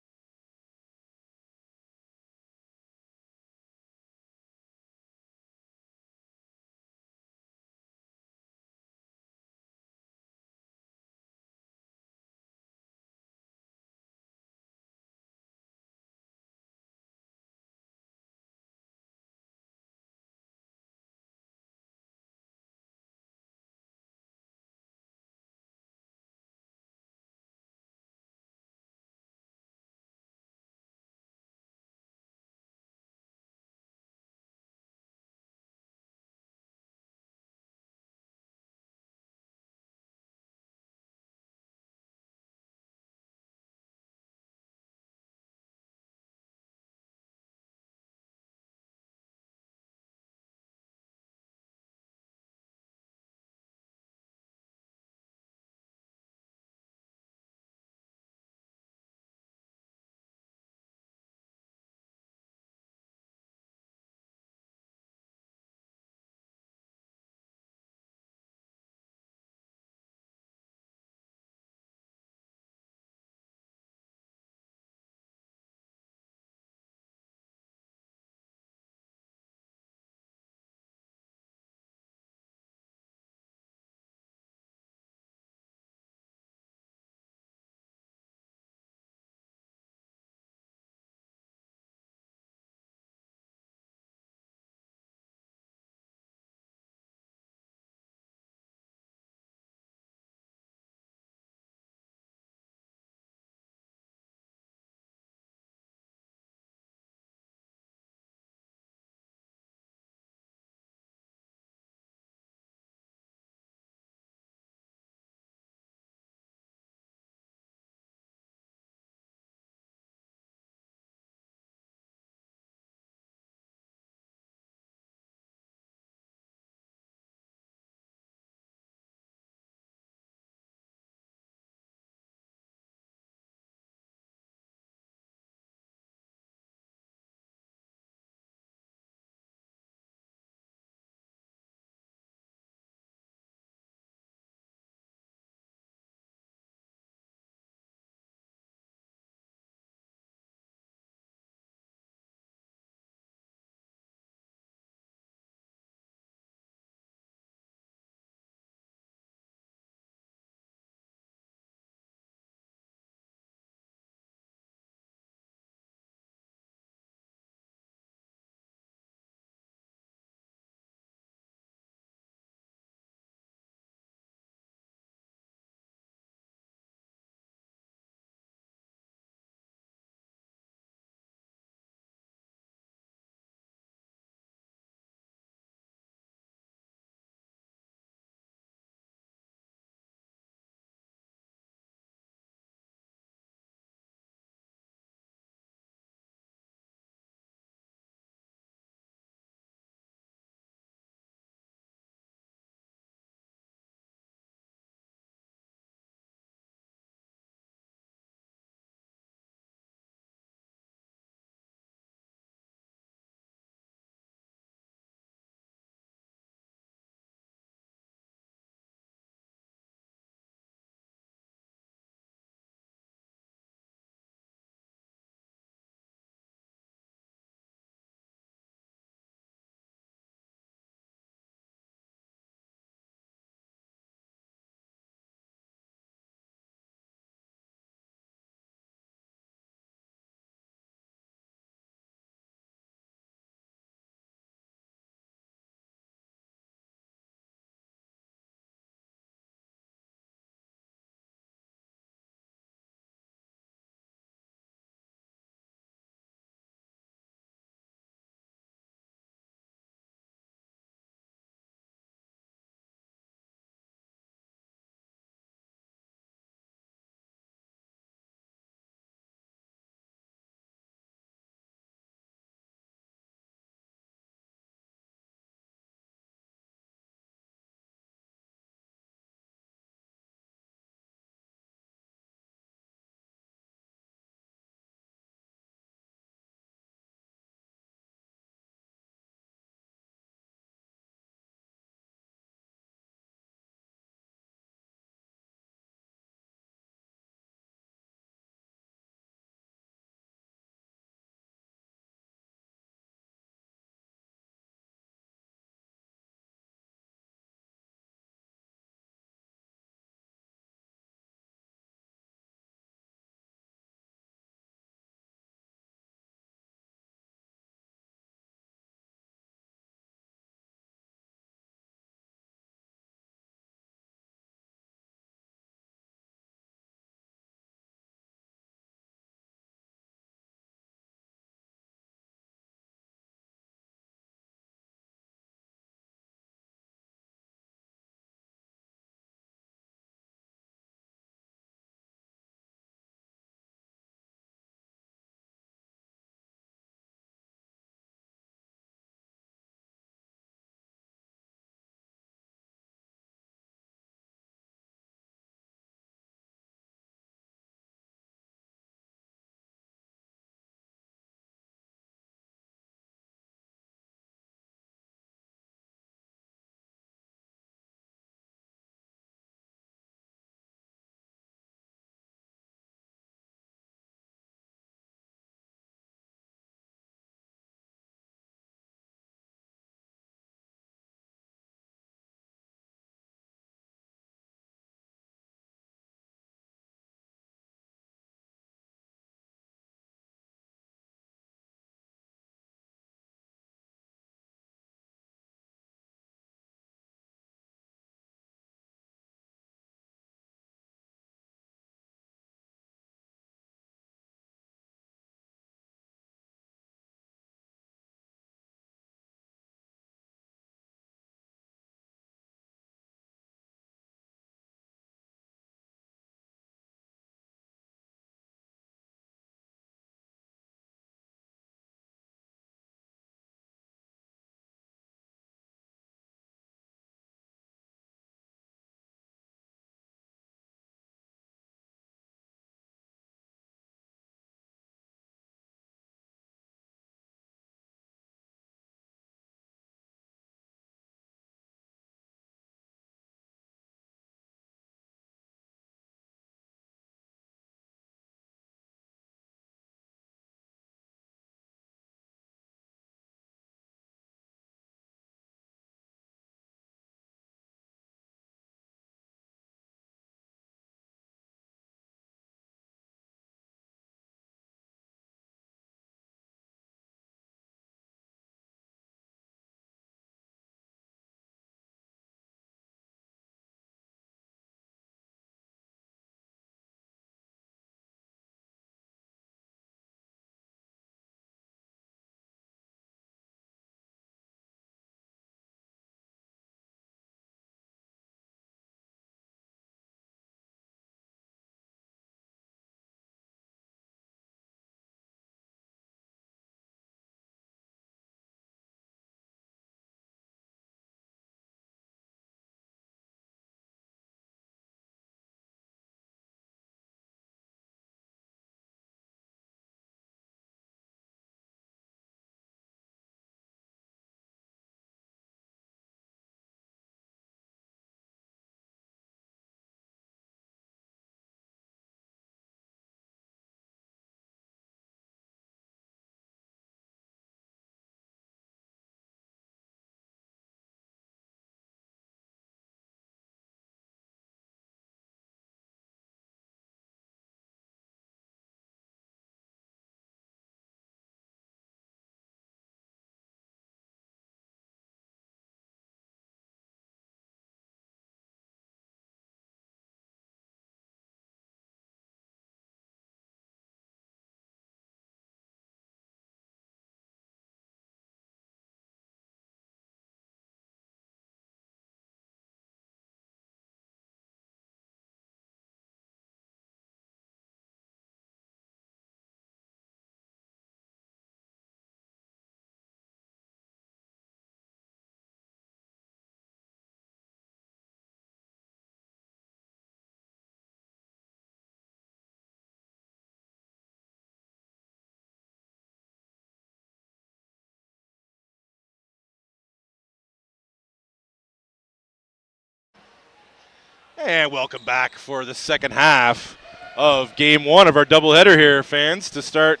And welcome back for the second half of Game 1 of our doubleheader here, fans, to start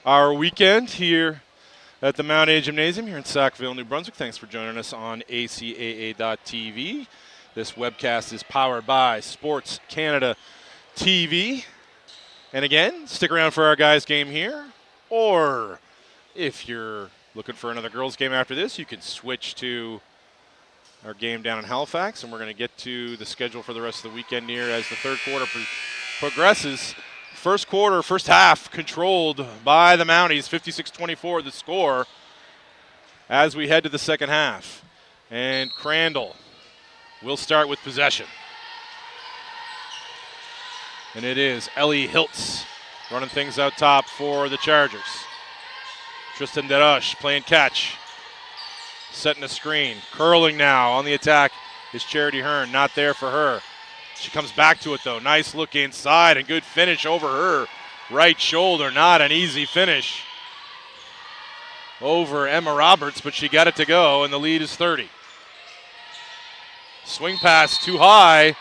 our weekend here at the Mount A Gymnasium here in Sackville, New Brunswick. Thanks for joining us on ACAA.tv. This webcast is powered by Sports Canada TV. And again, stick around for our guys' game here. Or if you're looking for another girls' game after this, you can switch to our game down in Halifax, and we're going to get to the schedule for the rest of the weekend here as the third quarter progresses. First half controlled by the Mounties, 56-24 the score as we head to the second half. And Crandall will start with possession. And it is Ellie Hiltz running things out top for the Chargers. Tristan Derush playing catch. Setting a screen. Curling now on the attack is Charity Hearn. Not there for her. She comes back to it, though. Nice look inside and good finish over her right shoulder. Not an easy finish over Emma Roberts, but she got it to go, and the lead is 30. Swing pass too high.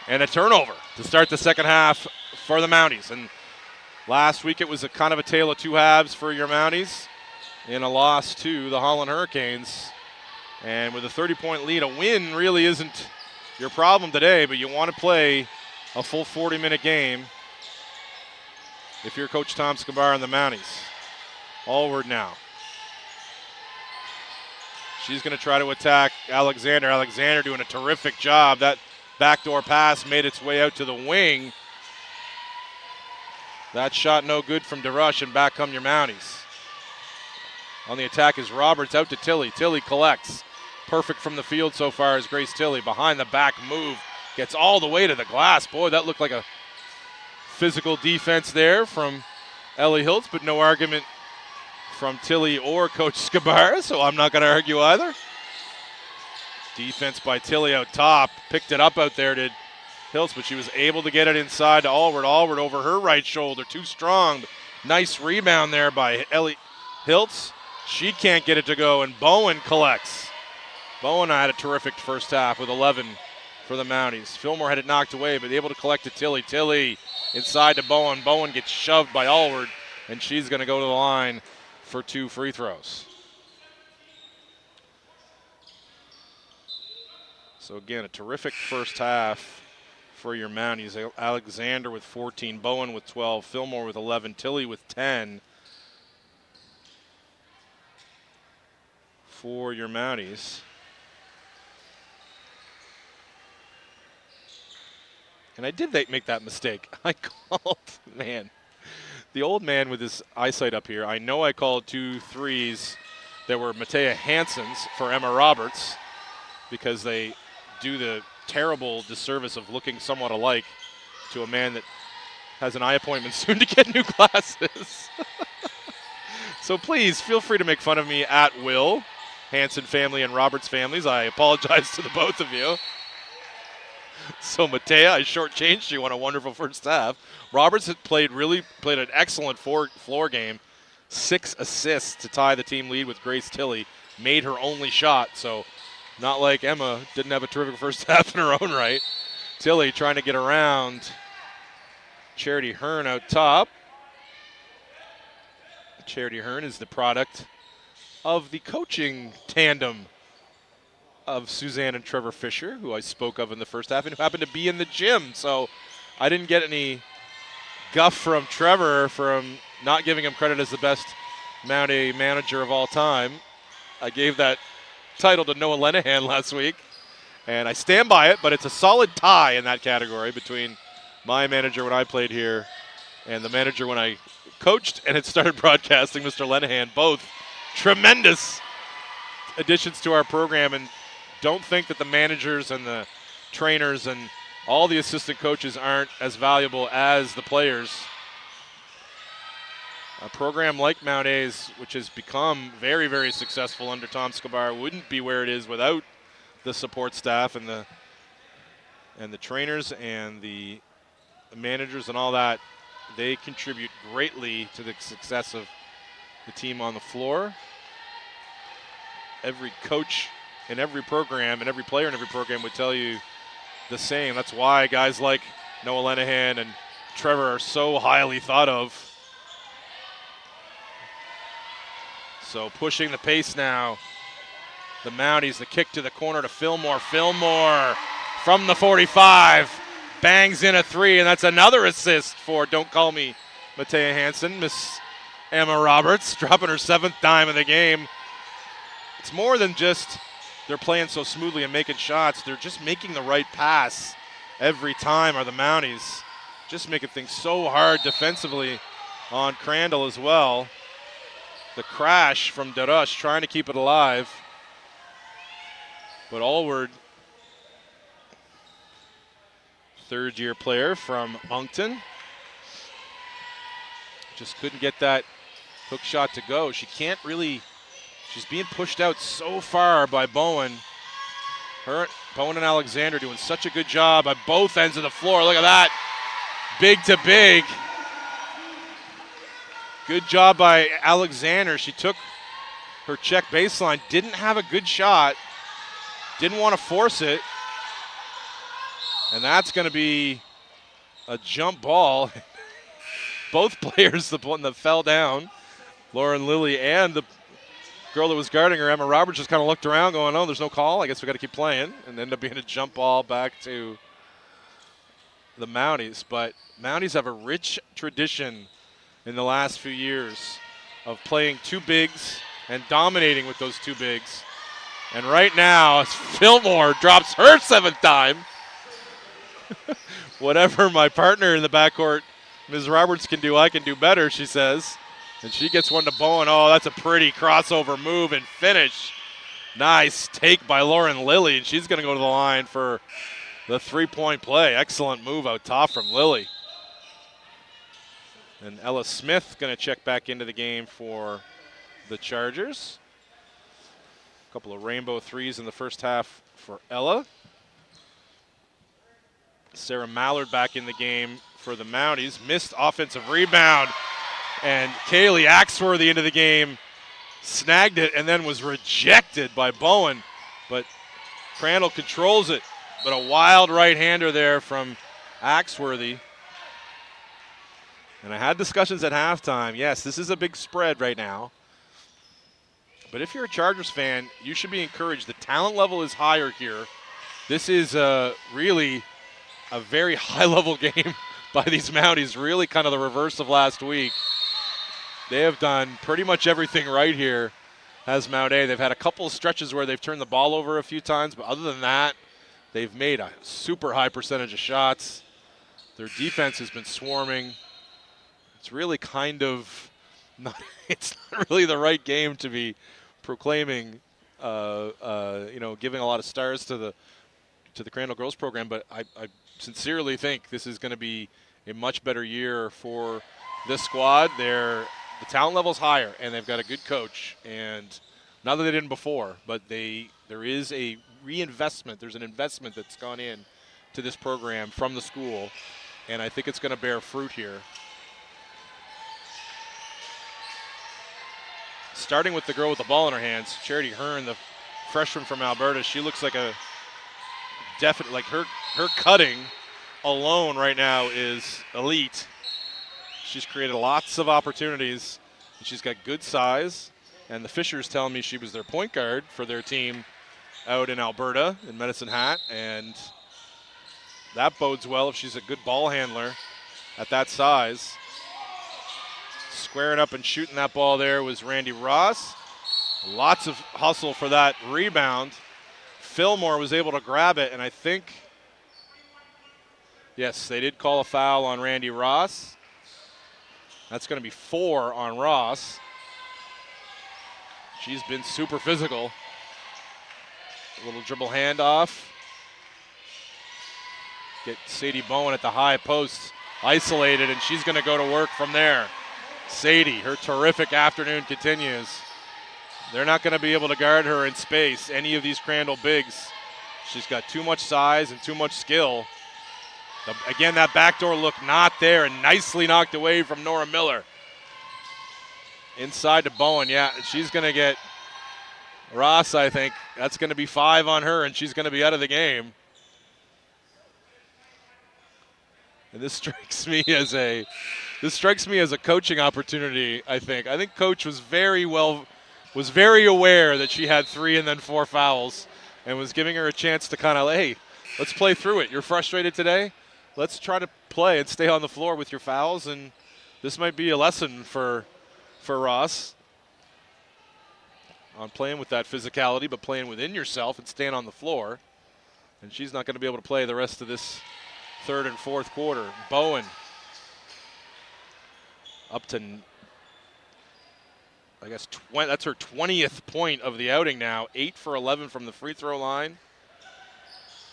And a turnover to start the second half for the Mounties. And last week it was a kind of a tale of two halves for your Mounties in a loss to the Holland Hurricanes. And with a 30-point lead, a win really isn't your problem today, but you want to play a full 40-minute game if you're Coach Tom Scabar and the Mounties. Allward now. She's going to try to attack Alexander. Alexander doing a terrific job. That backdoor pass made its way out to the wing. That shot no good from DeRush, and back come your Mounties. On the attack is Roberts, out to Tilley. Tilley collects. Perfect from the field so far is Grace Tilley. Behind the back move. Gets all the way to the glass. Boy, that looked like a physical defense there from Ellie Hiltz, but no argument from Tilley or Coach Scabar, so I'm not going to argue either. Defense by Tilley out top. Picked it up out there to Hiltz, but she was able to get it inside to Allward. Allward over her right shoulder. Too strong. Nice rebound there by Ellie Hiltz. She can't get it to go, and Bowen collects. Bowen had a terrific first half with 11 for the Mounties. Fillmore had it knocked away, but able to collect to Tilley. Tilley inside to Bowen. Bowen gets shoved by Allward, and she's going to go to the line for 2 free throws. So again, a terrific first half for your Mounties. Alexander with 14, Bowen with 12, Fillmore with 11, Tilley with 10 for your Mounties. And I did make that mistake. I called, man, the old man with his eyesight up here. I know I called 2 threes that were Matea Hansen's for Emma Roberts because they do the terrible disservice of looking somewhat alike to a man that has an eye appointment soon to get new glasses. So please feel free to make fun of me at will, Hansen family and Roberts families. I apologize to the both of you. So Matea, I shortchanged you on a wonderful first half. Roberts had played an excellent floor game. 6 assists to tie the team lead with Grace Tilley. Made her only shot, so not like Emma didn't have a terrific first half in her own right. Tilley trying to get around Charity Hearn out top. Charity Hearn is the product of the coaching tandem of Suzanne and Trevor Fisher, who I spoke of in the first half and who happened to be in the gym. So I didn't get any guff from Trevor from not giving him credit as the best Mount A manager of all time. I gave that title to Noah Lenahan last week, and I stand by it, but it's a solid tie in that category between my manager when I played here and the manager when I coached and had started broadcasting, Mr. Lenahan. Both tremendous additions to our program, and don't think that the managers and the trainers and all the assistant coaches aren't as valuable as the players. A program like Mount A's, which has become very, very successful under Tom Scabar, wouldn't be where it is without the support staff and the trainers and the managers and all that. They contribute greatly to the success of the team on the floor. Every coach in every program and every player in every program would tell you the same. That's why guys like Noah Lenahan and Trevor are so highly thought of. So pushing the pace now. The Mounties, the kick to the corner to Fillmore. Fillmore from the 45 bangs in a 3, and that's another assist for Don't Call Me Matea Hansen. Miss Emma Roberts dropping her 7th dime of the game. It's more than just they're playing so smoothly and making shots. They're just making the right pass every time, are the Mounties. Just making things so hard defensively on Crandall as well. The crash from Darush trying to keep it alive. But Allward, third-year player from Moncton, just couldn't get that hook shot to go. She can't really, she's being pushed out so far by Bowen. Bowen and Alexander doing such a good job at both ends of the floor. Look at that, big to big. Good job by Alexander. She took her check baseline, didn't have a good shot, didn't want to force it, and that's going to be a jump ball. Both players, the one that fell down, Lauren Lilly and the girl that was guarding her, Emma Roberts, just kind of looked around going, oh, there's no call. I guess we got to keep playing, and ended up being a jump ball back to the Mounties. But Mounties have a rich tradition in the last few years of playing two bigs and dominating with those two bigs. And right now, as Fillmore drops her 7th dime, whatever my partner in the backcourt, Ms. Roberts, can do, I can do better, she says. And she gets one to Bowen. Oh, that's a pretty crossover move and finish. Nice take by Lauren Lilly, and she's going to go to the line for the three-point play. Excellent move out top from Lilly. And Ella Smith going to check back into the game for the Chargers. A couple of rainbow threes in the first half for Ella. Sarah Mallard back in the game for the Mounties. Missed offensive rebound. And Kaylee Axworthy into the game. Snagged it and then was rejected by Bowen. But Crandall controls it. But a wild right-hander there from Axworthy. And I had discussions at halftime. Yes, this is a big spread right now. But if you're a Chargers fan, you should be encouraged. The talent level is higher here. This is really a very high-level game by these Mounties, really kind of the reverse of last week. They have done pretty much everything right here as Mount A. They've had a couple of stretches where they've turned the ball over a few times, but other than that, they've made a super high percentage of shots. Their defense has been swarming. It's really kind of not, it's not really the right game to be proclaiming, giving a lot of stars to the Crandall girls program, but I sincerely think this is going to be a much better year for this squad. The talent level's higher, and they've got a good coach, and not that they didn't before, but there is a reinvestment. There's an investment that's gone in to this program from the school, and I think it's going to bear fruit here. Starting with the girl with the ball in her hands, Charity Hearn, the freshman from Alberta. She looks like a definite, like her cutting alone right now is elite. She's created lots of opportunities. She's got good size, and the Fishers telling me she was their point guard for their team out in Alberta in Medicine Hat, and that bodes well if she's a good ball handler at that size. Squaring up and shooting that ball there was Randy Ross. Lots of hustle for that rebound. Fillmore was able to grab it, and I think, yes, they did call a foul on Randy Ross. That's going to be 4 on Ross. She's been super physical. A little dribble handoff. Get Sadie Bowen at the high post, isolated, and she's going to go to work from there. Sadie, her terrific afternoon continues. They're not going to be able to guard her in space, any of these Crandall bigs. She's got too much size and too much skill. Again, that backdoor look not there, and nicely knocked away from Nora Miller. Inside to Bowen, yeah, she's going to get Ross, I think. That's going to be 5 on her, and she's going to be out of the game. And this strikes me as a coaching opportunity, I think. I think Coach was very aware that she had 3 and then 4 fouls and was giving her a chance to kind of, hey, let's play through it. You're frustrated today? Let's try to play and stay on the floor with your fouls, and this might be a lesson for Ross on playing with that physicality, but playing within yourself and staying on the floor. And she's not going to be able to play the rest of this third and fourth quarter. Bowen up to, I guess, that's her 20th point of the outing now. 8 for 11 from the free throw line.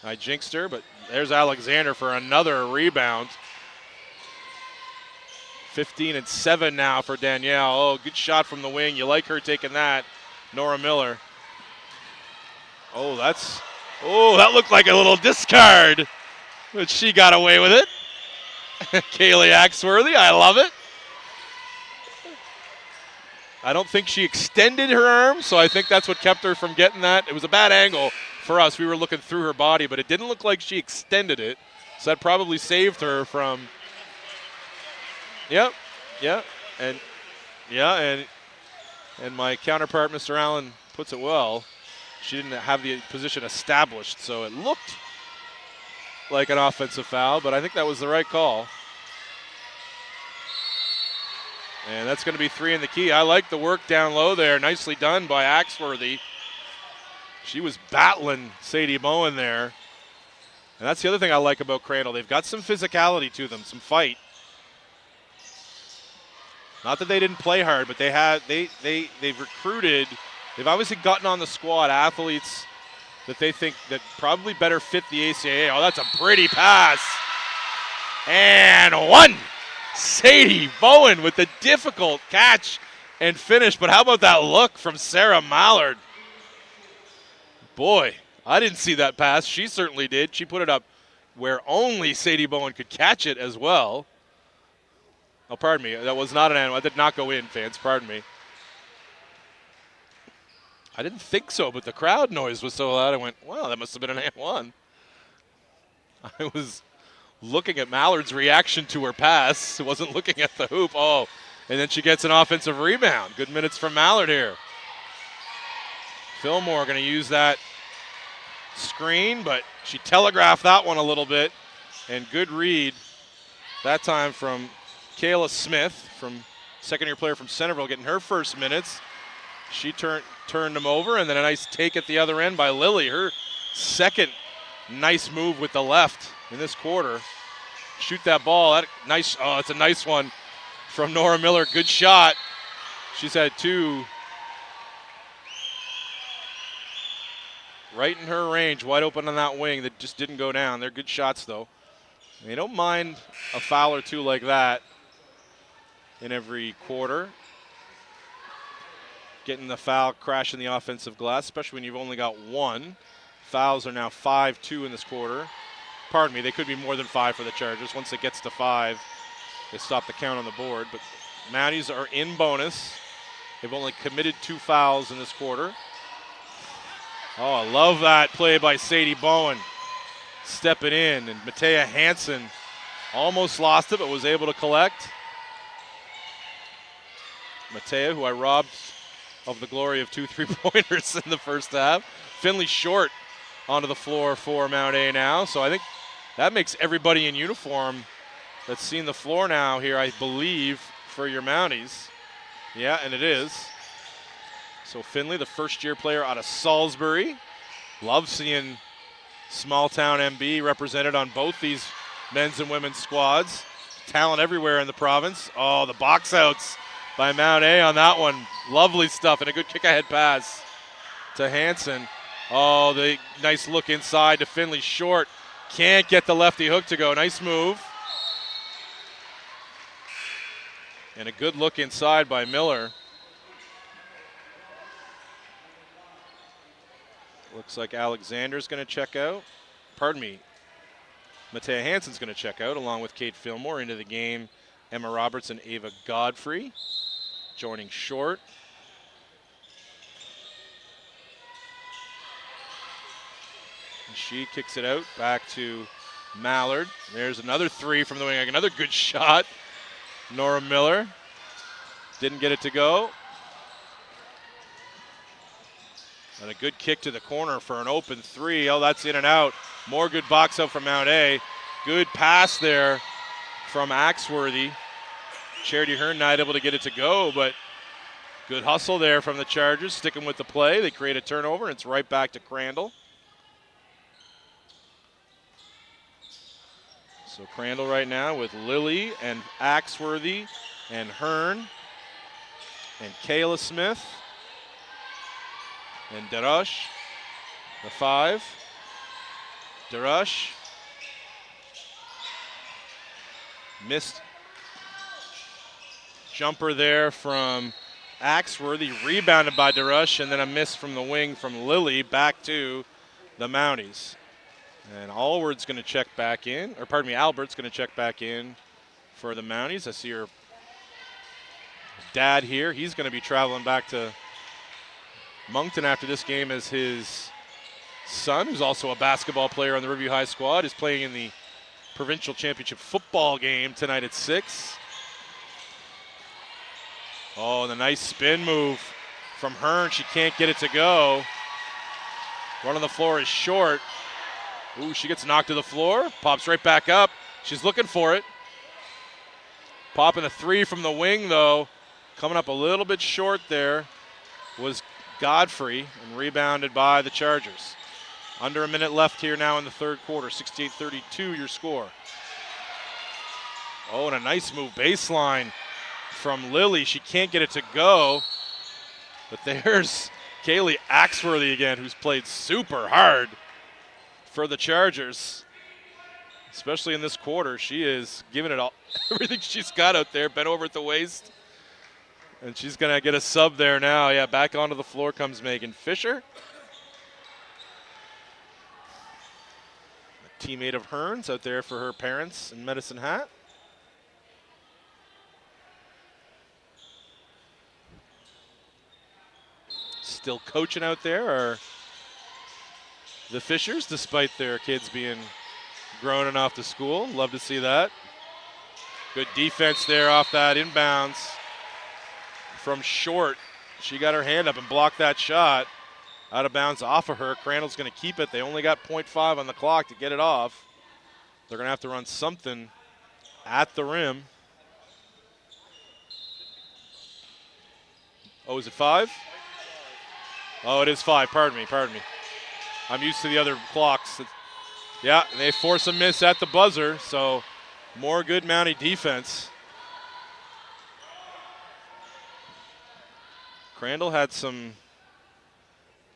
I jinxed her, but there's Alexander for another rebound. 15 and 7 now for Danielle. Oh, good shot from the wing. You like her taking that. Nora Miller. Oh, that looked like a little discard, but she got away with it. Kaylee Axworthy, I love it. I don't think she extended her arm, so I think that's what kept her from getting that. It was a bad angle for us. We were looking through her body, but it didn't look like she extended it, so that probably saved her from. Yep, and my counterpart, Mr. Allen, puts it well. She didn't have the position established, so it looked like an offensive foul, but I think that was the right call. And that's going to be 3 in the key. I like the work down low there. Nicely done by Axworthy. She was battling Sadie Bowen there. And that's the other thing I like about Crandall. They've got some physicality to them, some fight. Not that they didn't play hard, but they've recruited. They've obviously gotten on the squad athletes that they think that probably better fit the ACAA. Oh, that's a pretty pass. And 1. Sadie Bowen with the difficult catch and finish. But how about that look from Sarah Mallard? Boy, I didn't see that pass. She certainly did. She put it up where only Sadie Bowen could catch it as well. Oh, pardon me. That was not an animal. I did not go in, fans. Pardon me. I didn't think so, but the crowd noise was so loud. I went, wow, that must have been an and one. I was looking at Mallard's reaction to her pass. Wasn't looking at the hoop. Oh, and then she gets an offensive rebound. Good minutes from Mallard here. Fillmore going to use that screen, but she telegraphed that one a little bit. And good read that time from Kayla Smith, from second-year player from Centerville, getting her first minutes. She turned them over, and then a nice take at the other end by Lily. Her second nice move with the left in this quarter. Shoot that ball. Nice. Oh, it's a nice one from Nora Miller. Good shot. She's had 2 right in her range, wide open on that wing that just didn't go down. They're good shots, though. They don't mind a foul or 2 like that in every quarter. Getting the foul, crashing the offensive glass, especially when you've only got 1. Fouls are now 5-2 in this quarter. Pardon me, they could be more than 5 for the Chargers. Once it gets to 5, they stop the count on the board. But Mounties are in bonus. They've only committed 2 fouls in this quarter. Oh, I love that play by Sadie Bowen. Stepping in, and Matea Hansen almost lost it, but was able to collect. Matea, who I robbed of the glory of 2 3-pointers in the first half. Finley Short onto the floor for Mount A now. So I think that makes everybody in uniform that's seen the floor now here, I believe, for your Mounties. Yeah, and it is. So Finley, the first-year player out of Salisbury. Love seeing small-town MB represented on both these men's and women's squads. Talent everywhere in the province. Oh, the box outs by Mount A on that one. Lovely stuff, and a good kick-ahead pass to Hansen. Oh, the nice look inside to Finley Short. Can't get the lefty hook to go. Nice move. And a good look inside by Miller. Looks like Alexander's going to check out. Pardon me. Matea Hansen's going to check out along with Kate Fillmore. Into the game, Emma Roberts and Ava Godfrey joining Short. And she kicks it out back to Mallard. There's another three from the wing. Another good shot. Nora Miller didn't get it to go. And a good kick to the corner for an open three. Oh, that's in and out. More good box out from Mount A. Good pass there from Axworthy. Charity Hearn not able to get it to go, but good hustle there from the Chargers, sticking with the play. They create a turnover, and it's right back to Crandall. So Crandall right now with Lilly and Axworthy and Hearn and Kayla Smith and Darush, the 5. Darush missed jumper there from Axworthy, rebounded by Darush, and then a miss from the wing from Lilly back to the Mounties. And Albert's going to check back in for the Mounties. I see her dad here. He's going to be traveling back to Moncton after this game as his son, who's also a basketball player on the Riverview High squad, is playing in the provincial championship football game tonight at 6. Oh, and a nice spin move from Hearn. She can't get it to go. Run on the floor is short. Ooh, she gets knocked to the floor. Pops right back up. She's looking for it. Popping a 3 from the wing, though. Coming up a little bit short there was Godfrey, and rebounded by the Chargers. Under a minute left here now in the third quarter. 68-32 your score. Oh, and a nice move baseline from Lilly. She can't get it to go. But there's Kaylee Axworthy again, who's played super hard for the Chargers, especially in this quarter. She is giving it all, everything she's got out there, bent over at the waist. And she's going to get a sub there now. Yeah, back onto the floor comes Megan Fisher. A teammate of Hearn's out there for her parents in Medicine Hat. Still coaching out there are the Fishers, despite their kids being grown and off to school. Love to see that. Good defense there off that inbounds from short. She got her hand up and blocked that shot. Out of bounds off of her. Crandall's going to keep it. They only got 0.5 on the clock to get it off. They're going to have to run something at the rim. Oh, is it 5? Oh, it is 5. Pardon me. I'm used to the other clocks. Yeah, they force a miss at the buzzer, so more good Mountie defense. Crandall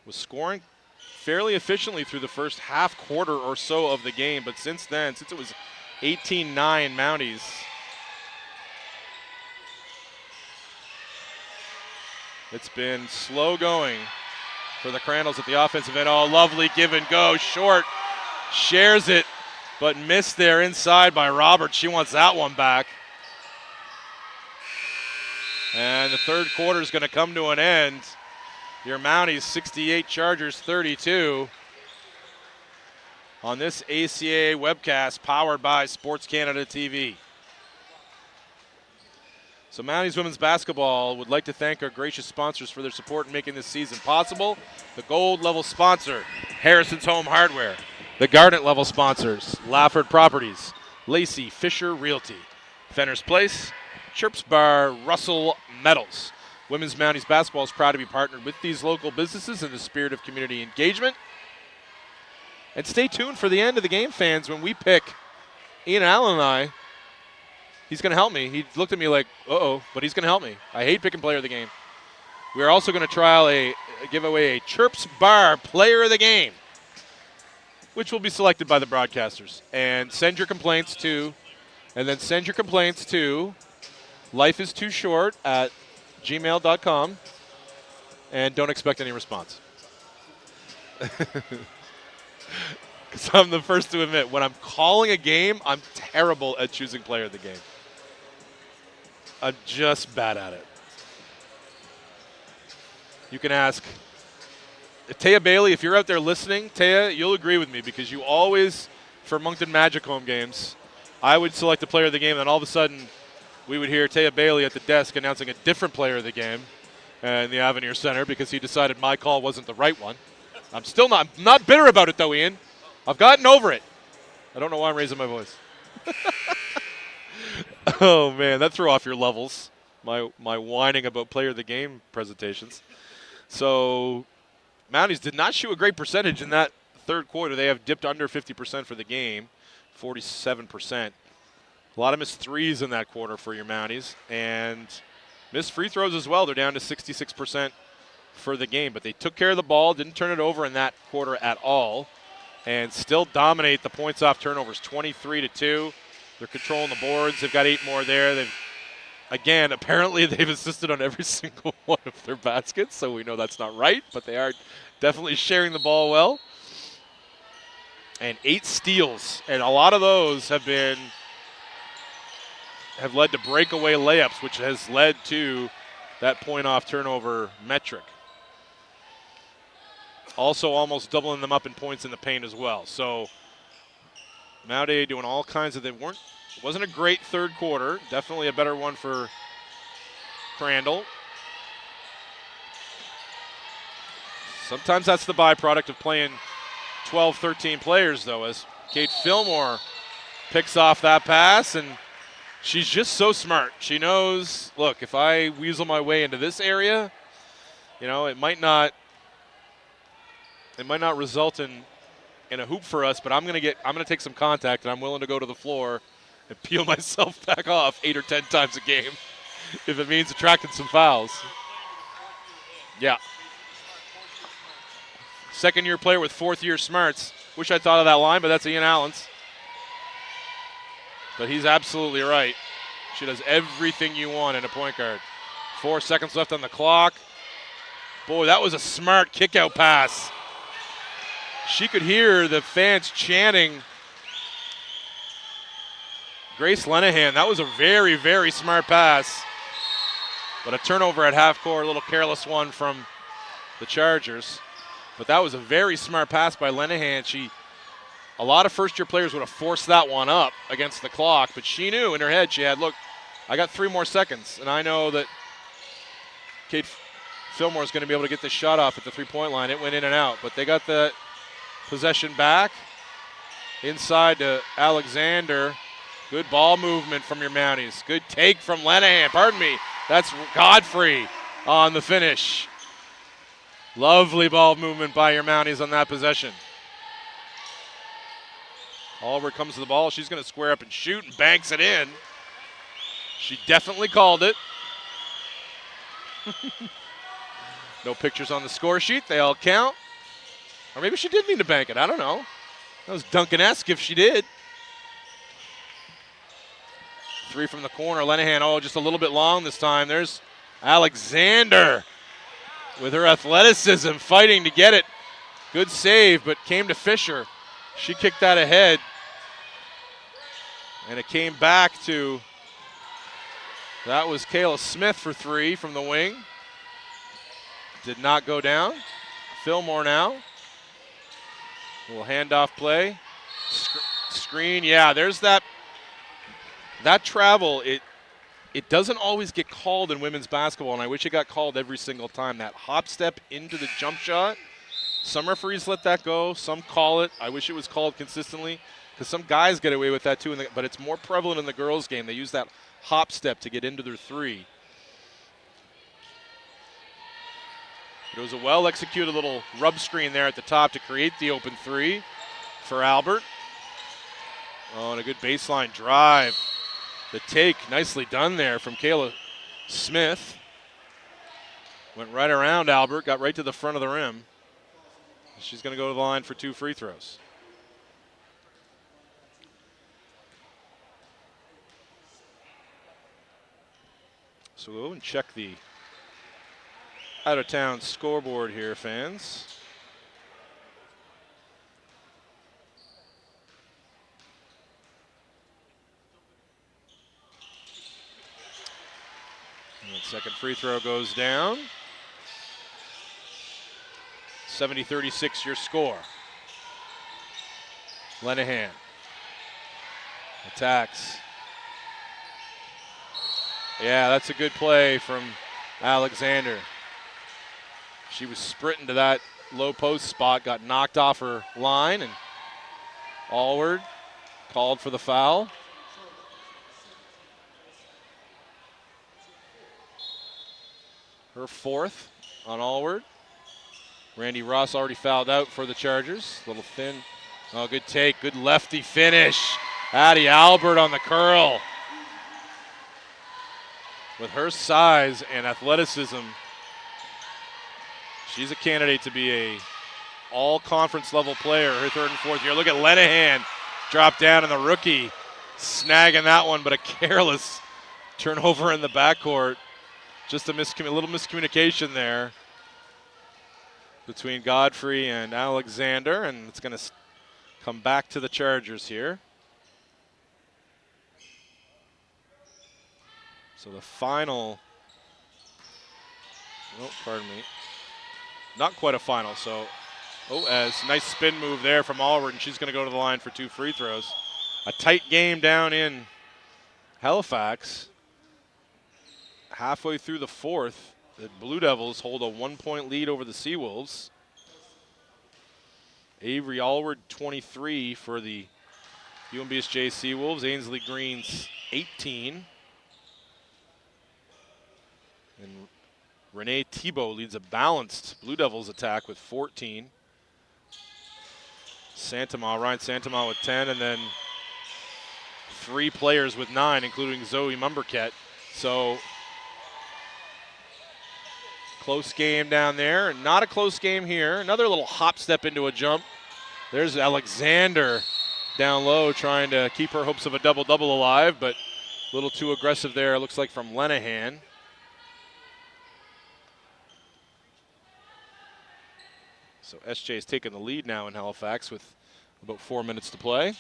was scoring fairly efficiently through the first half quarter or so of the game, but since then, since it was 18-9 Mounties, it's been slow going for the Crandalls at the offensive end. Oh, lovely give and go. Short shares it, but missed there inside by Roberts. She wants that one back. And the third quarter is going to come to an end. Your Mounties 68, Chargers 32. On this ACAA webcast powered by Sports Canada TV. So Mounties women's basketball would like to thank our gracious sponsors for their support in making this season possible. The gold level sponsor, Harrison's Home Hardware. The garnet level sponsors, Lafford Properties, Lacey Fisher Realty, Fenner's Place, Chirps Bar, Russell Metals. Women's Mounties basketball is proud to be partnered with these local businesses in the spirit of community engagement. And stay tuned for the end of the game, fans, when we pick Ian Allen and I. He's going to help me. He looked at me like, uh-oh, but he's going to help me. I hate picking player of the game. We are also going to give away a Chirps Bar player of the game, which will be selected by the broadcasters. And send your complaints to lifeistooshort@gmail.com, and don't expect any response. Because I'm the first to admit, when I'm calling a game, I'm terrible at choosing player of the game. I'm just bad at it. You can ask Taya Bailey, if you're out there listening, Taya, you'll agree with me because you always for Moncton Magic home games, I would select a player of the game, and then all of a sudden we would hear Taya Bailey at the desk announcing a different player of the game in the Avenir Center because he decided my call wasn't the right one. I'm still not bitter about it, though, Ian. I've gotten over it. I don't know why I'm raising my voice. Oh, man, that threw off your levels, my whining about player of the game presentations. So Mounties did not shoot a great percentage in that third quarter. They have dipped under 50% for the game, 47%. A lot of missed threes in that quarter for your Mounties, and missed free throws as well. They're down to 66% for the game, but they took care of the ball, didn't turn it over in that quarter at all, and still dominate the points off turnovers, 23-2. They're controlling the boards. They've got 8 more there. Again, apparently they've assisted on every single one of their baskets, so we know that's not right, but they are definitely sharing the ball well. And 8 steals, and a lot of those have led to breakaway layups, which has led to that point-off turnover metric. Also almost doubling them up in points in the paint as well. So Mount A doing all kinds of, it wasn't a great third quarter. Definitely a better one for Crandall. Sometimes that's the byproduct of playing 12, 13 players, though, as Kate Fillmore picks off that pass, and she's just so smart. She knows, look, if I weasel my way into this area, it might not result in a hoop for us, but I'm gonna take some contact, and I'm willing to go to the floor and peel myself back off 8 or 10 times a game if it means attracting some fouls. Yeah. Second-year player with fourth-year smarts. Wish I thought of that line, but that's Ian Allens. But he's absolutely right. She does everything you want in a point guard. 4 seconds left on the clock. Boy, that was a smart kick-out pass. She could hear the fans chanting Grace Lenahan. That was a very, very smart pass. But a turnover at half court, a little careless one from the Chargers. But that was a very smart pass by Lenahan. A lot of first-year players would have forced that one up against the clock, but she knew in her head, she had, look, I got 3 more seconds, and I know that Kate Fillmore is going to be able to get this shot off at the three-point line. It went in and out, but they got the possession back. Inside to Alexander. Good ball movement from your Mounties. Good take from Lenahan. Pardon me. That's Godfrey on the finish. Lovely ball movement by your Mounties on that possession. Oliver comes to the ball. She's going to square up and shoot and banks it in. She definitely called it. No pictures on the score sheet. They all count. Or maybe she did mean to bank it. I don't know. That was Duncan-esque if she did. 3 from the corner. Lenahan, just a little bit long this time. There's Alexander with her athleticism fighting to get it. Good save, but came to Fisher. She kicked that ahead. And it came back to, that was Kayla Smith for 3 from the wing. Did not go down. Fillmore now. A little handoff play. Screen, yeah, there's that travel. It doesn't always get called in women's basketball, and I wish it got called every single time. That hop step into the jump shot. Some referees let that go. Some call it. I wish it was called consistently because some guys get away with that too, but it's more prevalent in the girls' game. They use that hop step to get into their 3. It was a well-executed little rub screen there at the top to create the open 3 for Albert. Oh, and a good baseline drive. The take, nicely done there from Kayla Smith. Went right around Albert, got right to the front of the rim. She's going to go to the line for 2 free throws. So we'll go and check the out-of-town scoreboard here, fans. And that second free throw goes down. 70-36 your score. Lenahan attacks. Yeah, that's a good play from Alexander. She was sprinting to that low post spot, got knocked off her line, and Allward called for the foul. Her fourth on Allward. Randy Ross already fouled out for the Chargers. Little thin. Oh, good take. Good lefty finish. Addie Albert on the curl. With her size and athleticism, she's a candidate to be a all-conference level player her third and fourth year. Look at Lenahan drop down, and the rookie snagging that one, but a careless turnover in the backcourt. Just a little miscommunication there between Godfrey and Alexander, and it's going to come back to the Chargers here. So the final, oh, pardon me, not quite a final. So, as nice spin move there from Allward, and she's going to go to the line for 2 free throws. A tight game down in Halifax. Halfway through the fourth, the Blue Devils hold a 1-point lead over the Seawolves. Avery Allward, 23 for the UMBSJ Seawolves. Ainsley Green's 18. And Renee Thibault leads a balanced Blue Devils attack with 14. Ryan Santama with 10, and then 3 players with 9, including Zoe Mumberket. So, close game down there. Not a close game here. Another little hop step into a jump. There's Alexander down low trying to keep her hopes of a double-double alive, but a little too aggressive there, it looks like, from Lenahan. So SJ is taking the lead now in Halifax with about 4 minutes to play.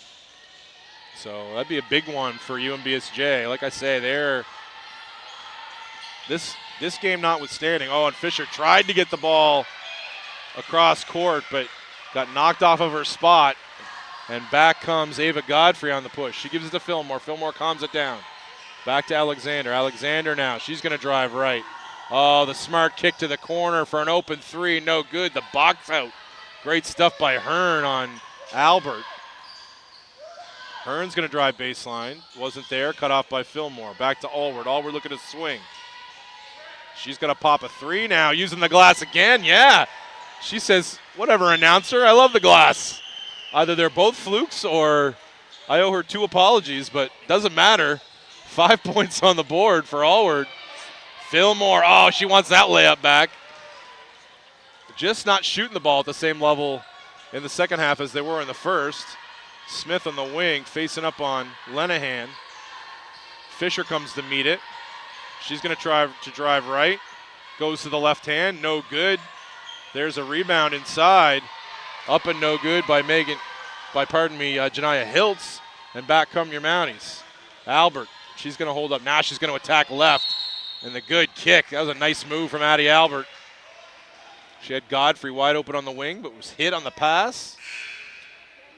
So that'd be a big one for UMBSJ. Like I say, this game notwithstanding. Oh, and Fisher tried to get the ball across court, but got knocked off of her spot. And back comes Ava Godfrey on the push. She gives it to Fillmore. Fillmore calms it down. Back to Alexander. Alexander now. She's going to drive right. Oh, the smart kick to the corner for an open 3. No good. The box out. Great stuff by Hearn on Albert. Hearn's going to drive baseline. Wasn't there. Cut off by Fillmore. Back to Allward. Allward looking to swing. She's going to pop a 3 now. Using the glass again. Yeah. She says, whatever, announcer. I love the glass. Either they're both flukes or I owe her 2 apologies, but doesn't matter. 5 points on the board for Allward. Fillmore, oh, she wants that layup back. Just not shooting the ball at the same level in the second half as they were in the first. Smith on the wing, facing up on Lenahan. Fisher comes to meet it. She's going to try to drive right. Goes to the left hand, no good. There's a rebound inside. Up and no good by Janiah Hiltz. And back come your Mounties. Albert, she's going to hold up. Now she's going to attack left. And the good kick. That was a nice move from Addie Albert. She had Godfrey wide open on the wing, but was hit on the pass.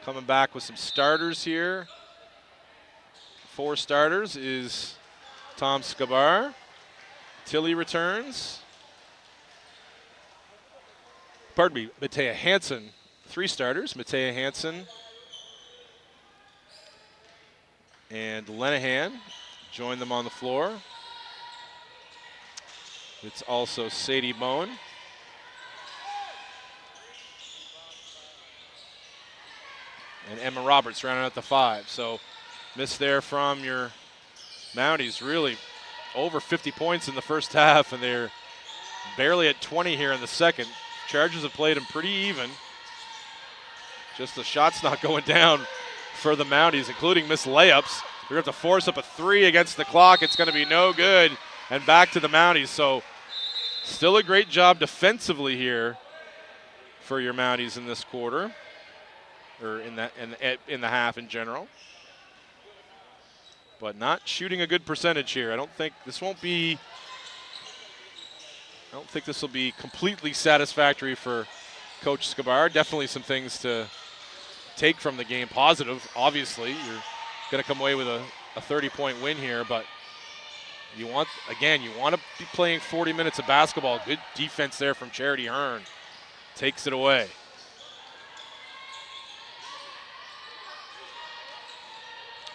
Coming back with some starters here. 4 starters is Tom Skabar. Tilly returns. Pardon me, Matea Hansen. 3 starters, Matea Hansen and Lenahan join them on the floor. It's also Sadie Bowen. And Emma Roberts rounding out the 5. So miss there from your Mounties. Really over 50 points in the first half, and they're barely at 20 here in the second. Chargers have played them pretty even. Just the shots not going down for the Mounties, including missed layups. We're going to have to force up a 3 against the clock. It's going to be no good. And back to the Mounties. So still a great job defensively here for your Mounties in this quarter, or in the half in general. But not shooting a good percentage here. I don't think this will be completely satisfactory for Coach Skabar. Definitely some things to take from the game. Positive, obviously. You're going to come away with a 30-point win here, but you want to be playing 40 minutes of basketball. Good defense there from Charity Hearn. Takes it away.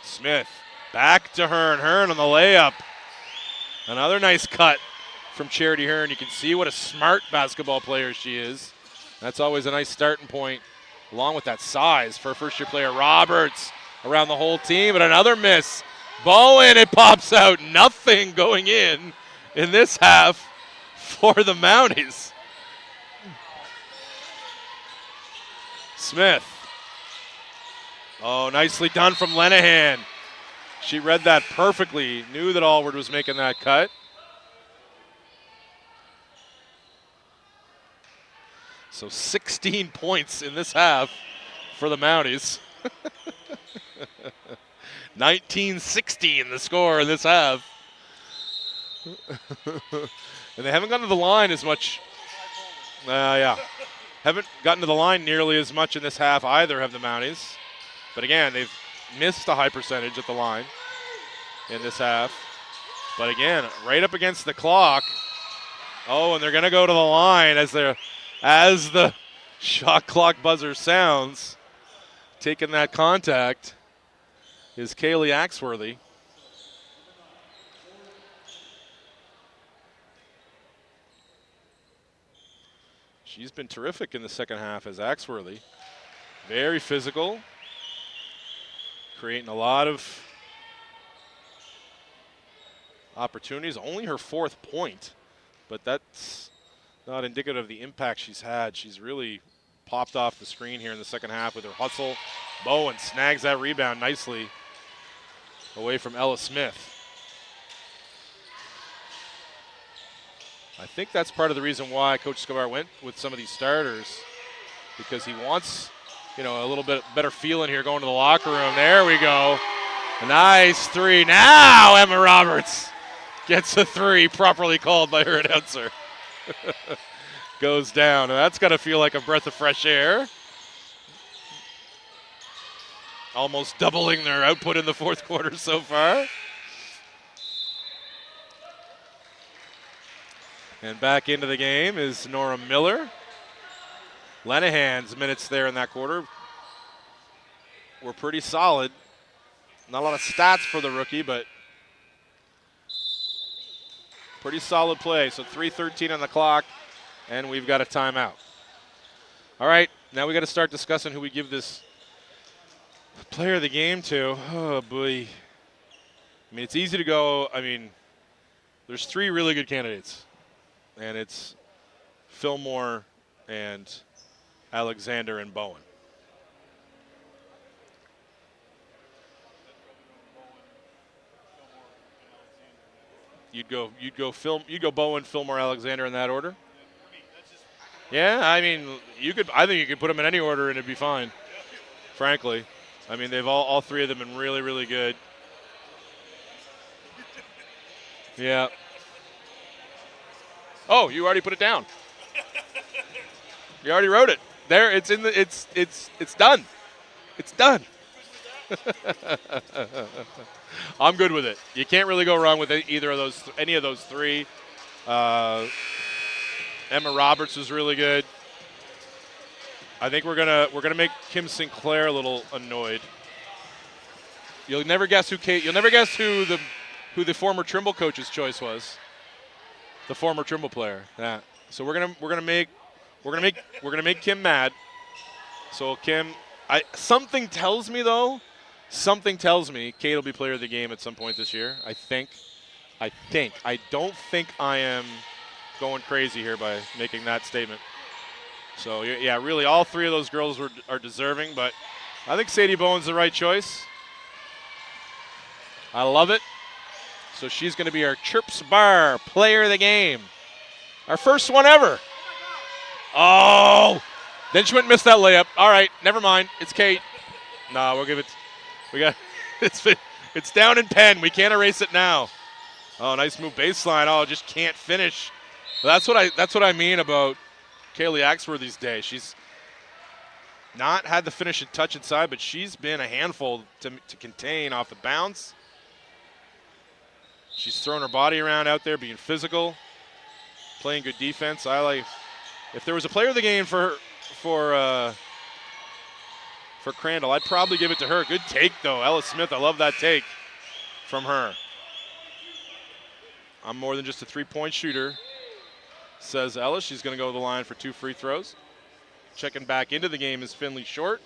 Smith back to Hearn. Hearn on the layup. Another nice cut from Charity Hearn. You can see what a smart basketball player she is. That's always a nice starting point, along with that size for a first-year player. Roberts around the whole team, but another miss. Bowen, it pops out. Nothing going in this half for the Mounties. Smith. Oh, nicely done from Lenahan. She read that perfectly, knew that Allward was making that cut. So 16 points in this half for the Mounties. 19-16 in the score in this half. And they haven't gotten to the line as much. Haven't gotten to the line nearly as much in this half either, have the Mounties. But again, they've missed a high percentage at the line in this half. But again, right up against the clock. Oh, and they're going to go to the line as the shot clock buzzer sounds. Taking that contact is Kaylee Axworthy. She's been terrific in the second half as Axworthy. Very physical. Creating a lot of opportunities. Only her 4th point, but that's not indicative of the impact she's had. She's really popped off the screen here in the second half with her hustle. Bowen snags that rebound nicely away from Ella Smith. I think that's part of the reason why Coach Escobar went with some of these starters, because he wants, a little bit better feeling here going to the locker room. There we go. A nice three. Now Emma Roberts gets a three, properly called by her announcer. Goes down. And that's got to feel like a breath of fresh air. Almost doubling their output in the fourth quarter so far. And back into the game is Nora Miller. Lenahan's minutes there in that quarter were pretty solid. Not a lot of stats for the rookie, but pretty solid play. So 3:13 on the clock, and we've got a timeout. All right, now we got to start discussing who we give this player of the game to. Oh, boy. It's easy to go. There's 3 really good candidates, and it's Fillmore and Alexander and Bowen. You'd go Bowen, Fillmore, Alexander in that order. Yeah, I think you could put them in any order and it'd be fine. Frankly, they've all 3 of them been really, really good. Yeah. Oh, you already put it down. You already wrote it. There, it's in the. It's done. It's done. I'm good with it. You can't really go wrong with either of those, any of those 3. Emma Roberts was really good. I think we're gonna make Kim Sinclair a little annoyed. You'll never guess who the former Trimble coach's choice was. The former Trimble player. Yeah. So we're gonna make Kim mad. So Kim, something tells me Kate will be player of the game at some point this year. I think. I don't think I am going crazy here by making that statement. So yeah, really, all 3 of those girls are deserving, but I think Sadie Bowen's the right choice. I love it. So she's going to be our Chirps Bar player of the game. Our first one ever. Oh! Then she went and missed that layup. All right, never mind. It's Kate. No, we'll give it. It's down in pen. We can't erase it now. Oh, nice move baseline. Oh, just can't finish. That's what I mean about Kaylee Axworthy's day. not had the finishing touch inside, but she's been a handful to contain off the bounce. She's throwing her body around out there, being physical, playing good defense. If there was a player of the game for Crandall, I'd probably give it to her. Good take, though. Ella Smith, I love that take from her. I'm more than just a three-point shooter, says Ella. She's going to go to the line for 2 free throws. Checking back into the game is Finley Short.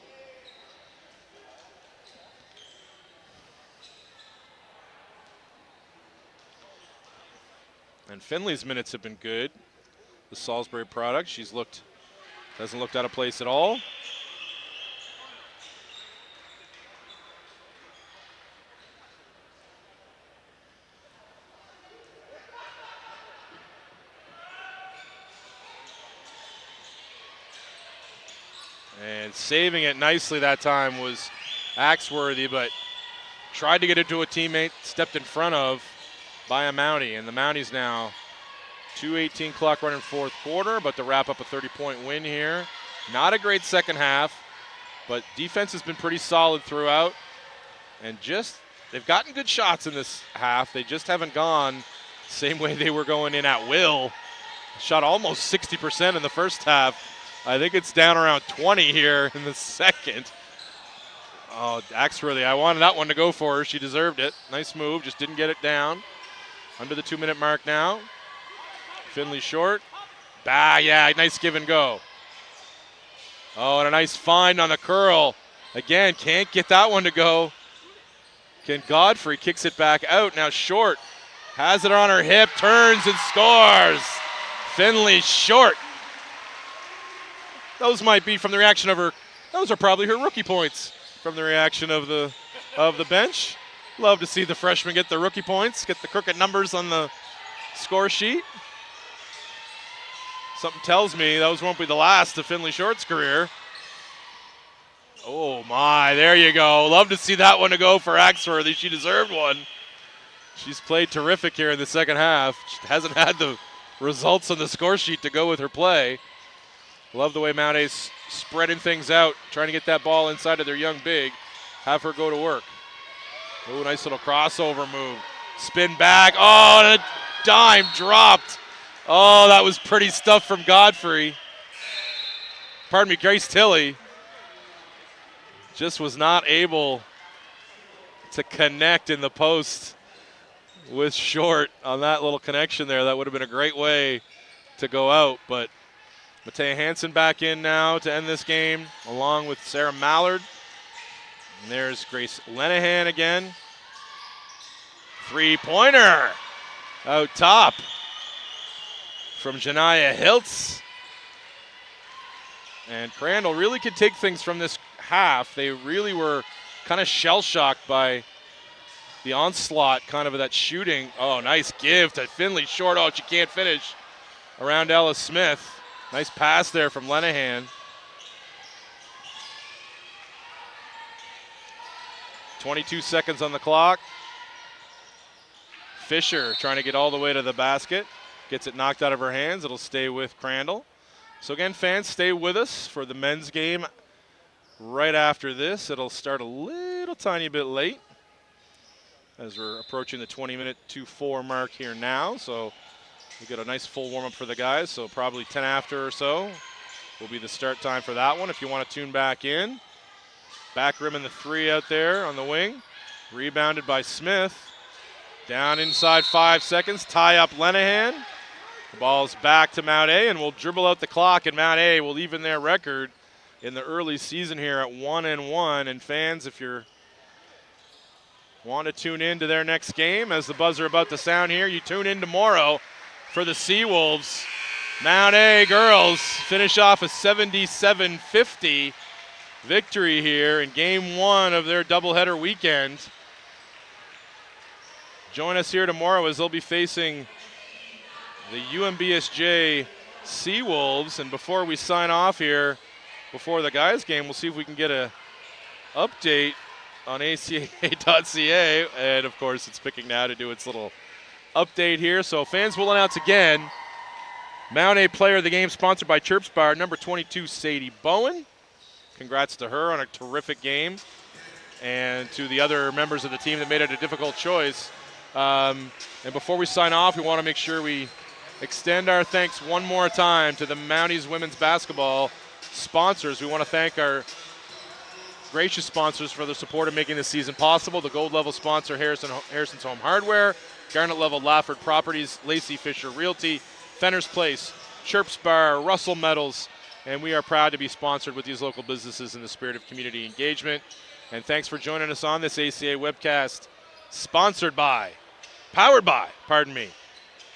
And Finley's minutes have been good. The Salisbury product. Hasn't looked out of place at all. And saving it nicely that time was Axworthy, but tried to get it to a teammate, stepped in front of by a Mountie. And the Mounties now 2:18 clock running fourth quarter, but to wrap up a 30-point win here. Not a great second half, but defense has been pretty solid throughout. And they've gotten good shots in this half. They just haven't gone same way they were going in at will. Shot almost 60% in the first half. I think it's down around 20 here in the second. Oh, Axworthy, I wanted that one to go for her. She deserved it. Nice move, just didn't get it down. Under the 2-minute mark now. Finley Short. Yeah, nice give and go. Oh, and a nice find on the curl. Again, can't get that one to go. Ken Godfrey kicks it back out. Now Short has it on her hip, turns and scores. Finley Short. Those might be from the reaction of her. Those are probably her rookie points from the reaction of the bench. Love to see the freshman get the rookie points, get the crooked numbers on the score sheet. Something tells me those won't be the last of Finley Short's career. Oh my, there you go. Love to see that one to go for Axworthy. She deserved one. She's played terrific here in the second half. She hasn't had the results on the score sheet to go with her play. Love the way Mount A's spreading things out, trying to get that ball inside of their young big. Have her go to work. Oh, nice little crossover move. Spin back. Oh, and a dime dropped. Oh, that was pretty stuff from Godfrey. Pardon me, Grace Tilley. Just was not able to connect in the post with Short on that little connection there. That would have been a great way to go out, but Matea Hansen back in now to end this game, along with Sarah Mallard. And there's Grace Lenahan again. Three-pointer out top from Janiyah Hiltz. And Crandall really could take things from this half. They really were kind of shell-shocked by the onslaught, kind of that shooting. Oh, nice give to Finley Short. Oh, she can't finish around Ella Smith. Nice pass there from Lenahan. 22 seconds on the clock. Fisher trying to get all the way to the basket. Gets it knocked out of her hands. It'll stay with Crandall. So again, fans, stay with us for the men's game right after this. It'll start a little tiny bit late as we're approaching the 20-minute 2-4 mark here now. So we got a nice full warm-up for the guys, so probably 10 after or so will be the start time for that one if you want to tune back in. Back rim in the three out there on the wing. Rebounded by Smith. Down inside 5 seconds. Tie up Lenahan. The ball's back to Mount A, and we'll dribble out the clock, and Mount A will even their record in the early season here at 1-1. And fans, if you're want to tune in to their next game, as the buzzer about to sound here, you tune in tomorrow for the Seawolves. Mount A girls finish off a 77-50 victory here in game one of their doubleheader weekend. Join us here tomorrow as they'll be facing the UMBSJ Seawolves. And before we sign off here, before the guys' game, we'll see if we can get a update on ACAA.ca. And of course, it's picking now to do its little update here. So fans will announce again, Mount A player of the game sponsored by Chirps Bar, number 22, Sadie Bowen. congrats to her on a terrific game, and to the other members of the team that made it a difficult choice. And before we sign off, we want to make sure we extend our thanks one more time to the Mounties women's basketball sponsors. We want to thank our gracious sponsors for the support of making this season possible. The gold level sponsor, Harrison's Home Hardware; garnet level, Lafford Properties; Lacey Fisher Realty; Fenner's Place; Chirps Bar; Russell Metals. And we are proud to be sponsored with these local businesses in the spirit of community engagement. And thanks for joining us on this ACA webcast, powered by,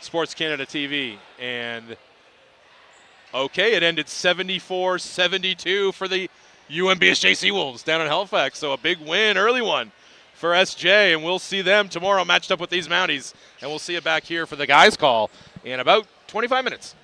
Sports Canada TV. And okay, it ended 74-72 for the UMBSJC Wolves down in Halifax. So a big win, early one for SJ, and we'll see them tomorrow matched up with these Mounties. And we'll see you back here for the guys' call in about 25 minutes.